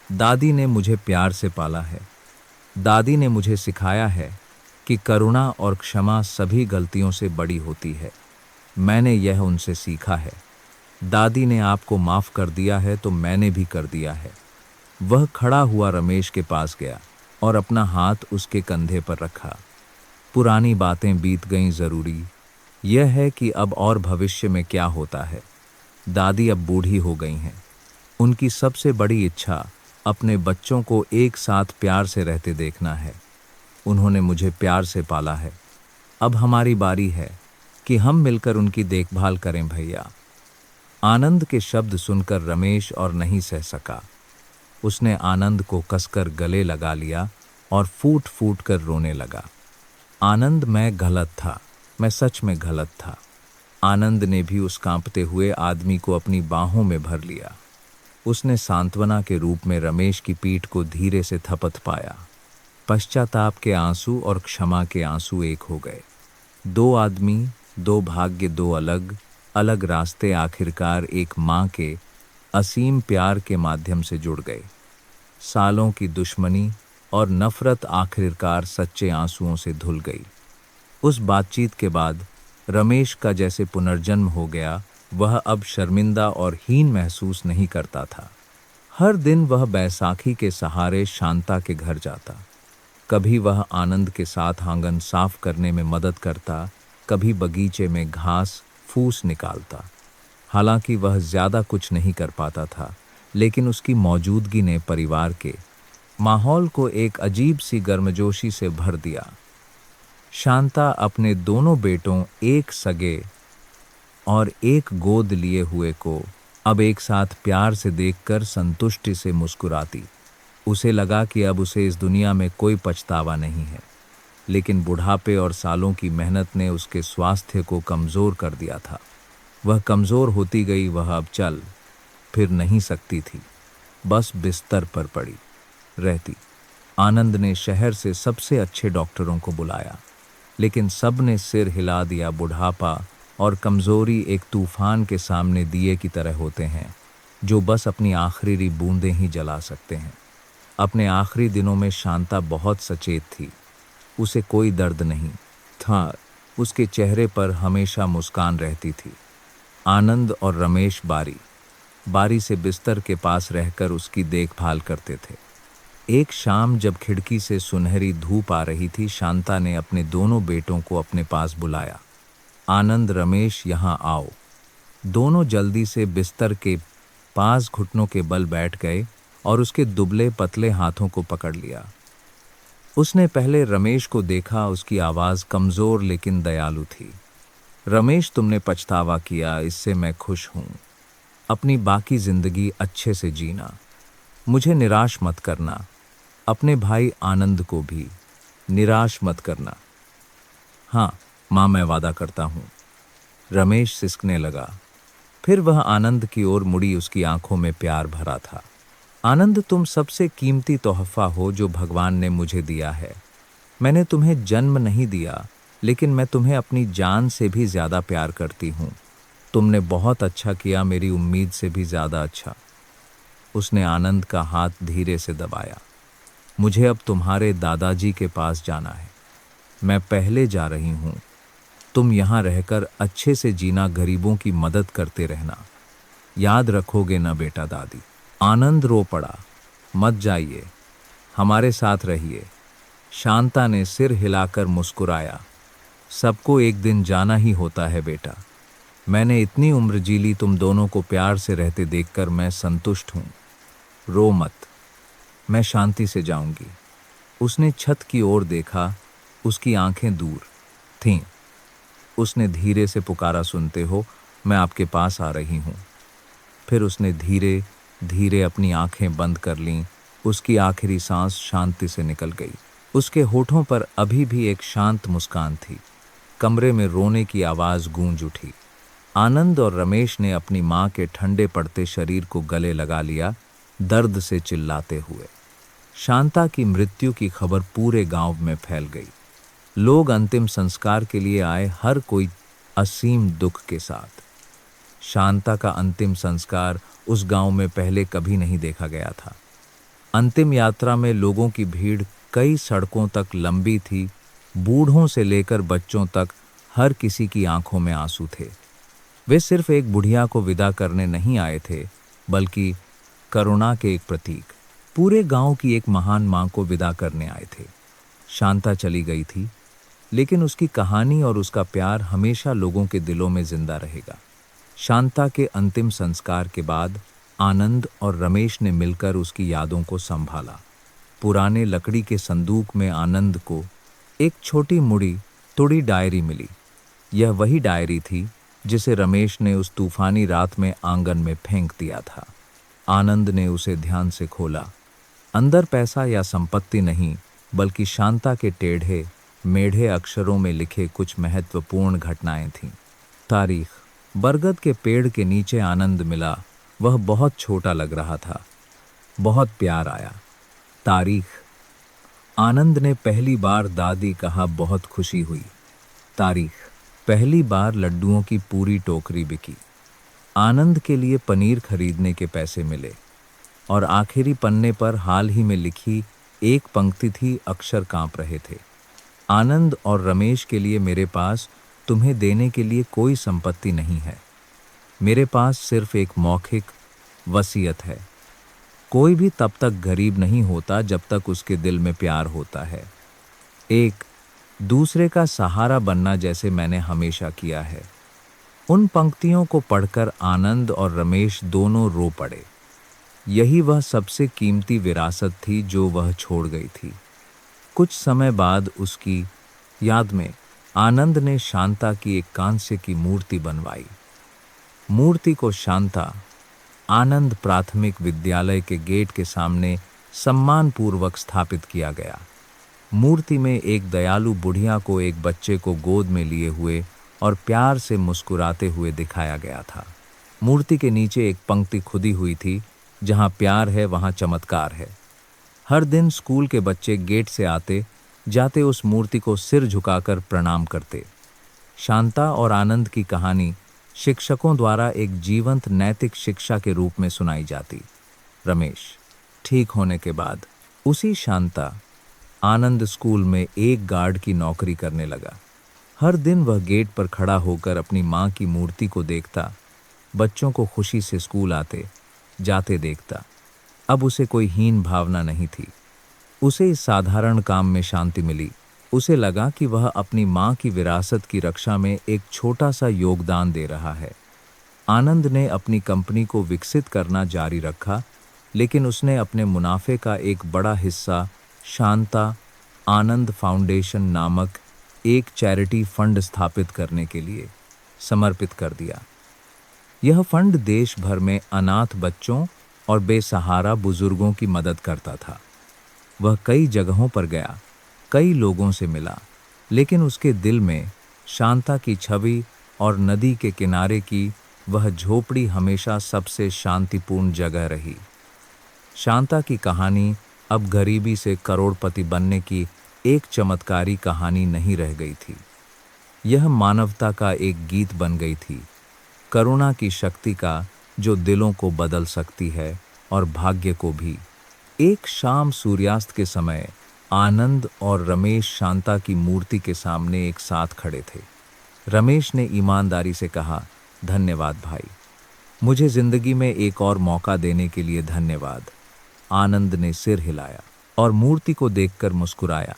दादी ने मुझे प्यार से पाला है। दादी ने मुझे सिखाया है कि करुणा और क्षमा सभी गलतियों से बड़ी होती है। मैंने यह उनसे सीखा है। दादी ने आपको माफ कर दिया है तो मैंने भी कर दिया है। वह खड़ा हुआ रमेश के पास गया और अपना हाथ उसके कंधे पर रखा। पुरानी बातें बीत गईं, जरूरी यह है कि अब और भविष्य में क्या होता है। दादी अब बूढ़ी हो गई हैं। उनकी सबसे बड़ी इच्छा अपने बच्चों को एक साथ प्यार से रहते देखना है। उन्होंने मुझे प्यार से पाला है। अब हमारी बारी है कि हम मिलकर उनकी देखभाल करें भैया। आनंद के शब्द सुनकर रमेश और नहीं सह सका। उसने आनंद को कसकर गले लगा लिया और फूट फूट कर रोने लगा। आनंद, मैं गलत था, मैं सच में गलत था। आनंद ने भी उस कांपते हुए आदमी को अपनी बाहों में भर लिया। उसने सांत्वना के रूप में रमेश की पीठ को धीरे से थपथ पाया। पश्चाताप के आंसू और क्षमा के आंसू एक हो गए। दो आदमी, दो भाग्य, दो अलग अलग रास्ते आखिरकार एक माँ के असीम प्यार के माध्यम से जुड़ गए। सालों की दुश्मनी और नफरत आखिरकार सच्चे आंसुओं से धुल गई। उस बातचीत के बाद रमेश का जैसे पुनर्जन्म हो गया। वह अब शर्मिंदा और हीन महसूस नहीं करता था। हर दिन वह बैसाखी के सहारे शांता के घर जाता। कभी वह आनंद के साथ आंगन साफ करने में मदद करता, कभी बगीचे में घास फूस निकालता। हालांकि वह ज्यादा कुछ नहीं कर पाता था, लेकिन उसकी मौजूदगी ने परिवार के माहौल को एक अजीब सी गर्मजोशी से भर दिया। शांता अपने दोनों बेटों, एक सगे और एक गोद लिए हुए को अब एक साथ प्यार से देखकर संतुष्टि से मुस्कुराती। उसे लगा कि अब उसे इस दुनिया में कोई पछतावा नहीं है। लेकिन बुढ़ापे और सालों की मेहनत ने उसके स्वास्थ्य को कमज़ोर कर दिया था। वह कमज़ोर होती गई। वह अब चल फिर नहीं सकती थी, बस बिस्तर पर पड़ी रहती। आनंद ने शहर से सबसे अच्छे डॉक्टरों को बुलाया, लेकिन सब ने सिर हिला दिया। बुढ़ापा और कमज़ोरी एक तूफान के सामने दिए की तरह होते हैं, जो बस अपनी आखिरी बूंदें ही जला सकते हैं। अपने आखिरी दिनों में शांता बहुत सचेत थी। उसे कोई दर्द नहीं था। उसके चेहरे पर हमेशा मुस्कान रहती थी। आनंद और रमेश बारी बारी से बिस्तर के पास रहकर उसकी देखभाल करते थे। एक शाम जब खिड़की से सुनहरी धूप आ रही थी, शांता ने अपने दोनों बेटों को अपने पास बुलाया। आनंद, रमेश, यहाँ आओ। दोनों जल्दी से बिस्तर के पास घुटनों के बल बैठ गए और उसके दुबले पतले हाथों को पकड़ लिया। उसने पहले रमेश को देखा, उसकी आवाज कमजोर लेकिन दयालु थी। रमेश, तुमने पछतावा किया, इससे मैं खुश हूं। अपनी बाकी जिंदगी अच्छे से जीना। मुझे निराश मत करना। अपने भाई आनंद को भी निराश मत करना। हाँ माँ, मैं वादा करता हूं। रमेश सिसकने लगा। फिर वह आनंद की ओर मुड़ी, उसकी आंखों में प्यार भरा था। आनंद, तुम सबसे कीमती तोहफा हो जो भगवान ने मुझे दिया है। मैंने तुम्हें जन्म नहीं दिया, लेकिन मैं तुम्हें अपनी जान से भी ज्यादा प्यार करती हूँ। तुमने बहुत अच्छा किया, मेरी उम्मीद से भी ज्यादा अच्छा। उसने आनंद का हाथ धीरे से दबाया। मुझे अब तुम्हारे दादाजी के पास जाना है। मैं पहले जा रही हूँ। तुम यहाँ रहकर अच्छे से जीना, गरीबों की मदद करते रहना। याद रखोगे ना बेटा दादी? आनंद रो पड़ा। मत जाइए, हमारे साथ रहिए। शांता ने सिर हिलाकर मुस्कुराया। सबको एक दिन जाना ही होता है बेटा। मैंने इतनी उम्र जी ली, तुम दोनों को प्यार से रहते देखकर मैं संतुष्ट हूँ। रो मत, मैं शांति से जाऊंगी। उसने छत की ओर देखा, उसकी आंखें दूर थीं। उसने धीरे से पुकारा, सुनते हो? मैं आपके पास आ रही हूँ। फिर उसने धीरे धीरे अपनी आंखें बंद कर लीं। उसकी आखिरी सांस शांति से निकल गई। उसके होठों पर अभी भी एक शांत मुस्कान थी। कमरे में रोने की आवाज गूंज उठी। आनंद और रमेश ने अपनी माँ के ठंडे पड़ते शरीर को गले लगा लिया, दर्द से चिल्लाते हुए। शांता की मृत्यु की खबर पूरे गांव में फैल गई। लोग अंतिम संस्कार के लिए आए, हर कोई असीम दुख के साथ। शांता का अंतिम संस्कार उस गांव में पहले कभी नहीं देखा गया था। अंतिम यात्रा में लोगों की भीड़ कई सड़कों तक लंबी थी। बूढ़ों से लेकर बच्चों तक हर किसी की आंखों में आंसू थे। वे सिर्फ एक बुढ़िया को विदा करने नहीं आए थे, बल्कि करुणा के एक प्रतीक, पूरे गांव की एक महान मां को विदा करने आए थे। शांता चली गई थी, लेकिन उसकी कहानी और उसका प्यार हमेशा लोगों के दिलों में जिंदा रहेगा। शांता के अंतिम संस्कार के बाद आनंद और रमेश ने मिलकर उसकी यादों को संभाला। पुराने लकड़ी के संदूक में आनंद को एक छोटी मुड़ी तोड़ी डायरी मिली। यह वही डायरी थी जिसे रमेश ने उस तूफानी रात में आंगन में फेंक दिया था। आनंद ने उसे ध्यान से खोला। अंदर पैसा या संपत्ति नहीं, बल्कि शांता के टेढ़े मेढ़े अक्षरों में लिखे कुछ महत्वपूर्ण घटनाएं थीं। तारीख: बरगद के पेड़ के नीचे आनंद मिला। वह बहुत छोटा लग रहा था। बहुत प्यार आया। तारीख: आनंद ने पहली बार दादी कहा, बहुत खुशी हुई। तारीख: पहली बार लड्डुओं की पूरी टोकरी बिकी। आनंद के लिए पनीर खरीदने के पैसे मिले। और आखिरी पन्ने पर हाल ही में लिखी एक पंक्ति थी, अक्षर कांप रहे थे। आनंद और रमेश के लिए मेरे पास तुम्हें देने के लिए कोई संपत्ति नहीं है। मेरे पास सिर्फ एक मौखिक वसीयत है। कोई भी तब तक गरीब नहीं होता जब तक उसके दिल में प्यार होता है। एक दूसरे का सहारा बनना, जैसे मैंने हमेशा किया है। उन पंक्तियों को पढ़कर आनंद और रमेश दोनों रो पड़े। यही वह सबसे कीमती विरासत थी जो वह छोड़ गई थी। कुछ समय बाद उसकी याद में आनंद ने शांता की एक कांस्य की मूर्ति बनवाई। मूर्ति को शांता आनंद प्राथमिक विद्यालय के गेट के सामने सम्मानपूर्वक स्थापित किया गया। मूर्ति में एक दयालु बुढ़िया को एक बच्चे को गोद में लिए हुए और प्यार से मुस्कुराते हुए दिखाया गया था। मूर्ति के नीचे एक पंक्ति खुदी हुई थी, जहां प्यार है वहां चमत्कार है। हर दिन स्कूल के बच्चे गेट से आते जाते उस मूर्ति को सिर झुकाकर प्रणाम करते। शांता और आनंद की कहानी शिक्षकों द्वारा एक जीवंत नैतिक शिक्षा के रूप में सुनाई जाती। रमेश ठीक होने के बाद उसी शांता आनंद स्कूल में एक गार्ड की नौकरी करने लगा। हर दिन वह गेट पर खड़ा होकर अपनी माँ की मूर्ति को देखता, बच्चों को खुशी से स्कूल आते जाते देखता। अब उसे कोई हीन भावना नहीं थी। उसे इस साधारण काम में शांति मिली। उसे लगा कि वह अपनी माँ की विरासत की रक्षा में एक छोटा सा योगदान दे रहा है। आनंद ने अपनी कंपनी को विकसित करना जारी रखा, लेकिन उसने अपने मुनाफे का एक बड़ा हिस्सा शांता आनंद फाउंडेशन नामक एक चैरिटी फंड स्थापित करने के लिए समर्पित कर दिया। यह फंड देश भर में अनाथ बच्चों और बेसहारा बुजुर्गों की मदद करता था। वह कई जगहों पर गया, कई लोगों से मिला, लेकिन उसके दिल में शांता की छवि और नदी के किनारे की वह झोपड़ी हमेशा सबसे शांतिपूर्ण जगह रही। शांता की कहानी अब गरीबी से करोड़पति बनने की एक चमत्कारी कहानी नहीं रह गई थी। यह मानवता का एक गीत बन गई थी, करुणा की शक्ति का जो दिलों को बदल सकती है और भाग्य को भी। एक शाम सूर्यास्त के समय आनंद और रमेश शांता की मूर्ति के सामने एक साथ खड़े थे। रमेश ने ईमानदारी से कहा, धन्यवाद भाई, मुझे जिंदगी में एक और मौका देने के लिए धन्यवाद। आनंद ने सिर हिलाया और मूर्ति को देखकर मुस्कुराया।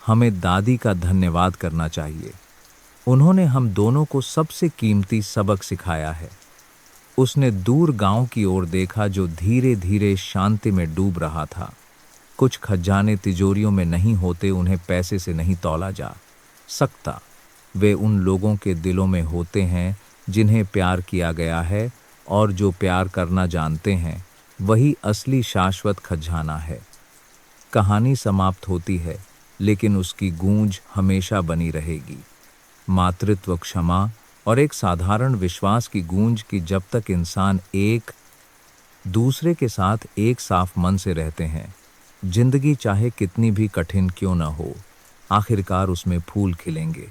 हमें दादी का धन्यवाद करना चाहिए, उन्होंने हम दोनों को सबसे कीमती सबक सिखाया है। उसने दूर गांव की ओर देखा जो धीरे धीरे शांति में डूब रहा था। कुछ खजाने तिजोरियों में नहीं होते, उन्हें पैसे से नहीं तौला जा सकता। वे उन लोगों के दिलों में होते हैं जिन्हें प्यार किया गया है, और जो प्यार करना जानते हैं वही असली शाश्वत खजाना है। कहानी समाप्त होती है, लेकिन उसकी गूंज हमेशा बनी रहेगी। मातृत्व, क्षमा और एक साधारण विश्वास की गूंज कि जब तक इंसान एक दूसरे के साथ एक साफ मन से रहते हैं, जिंदगी चाहे कितनी भी कठिन क्यों न हो, आखिरकार उसमें फूल खिलेंगे।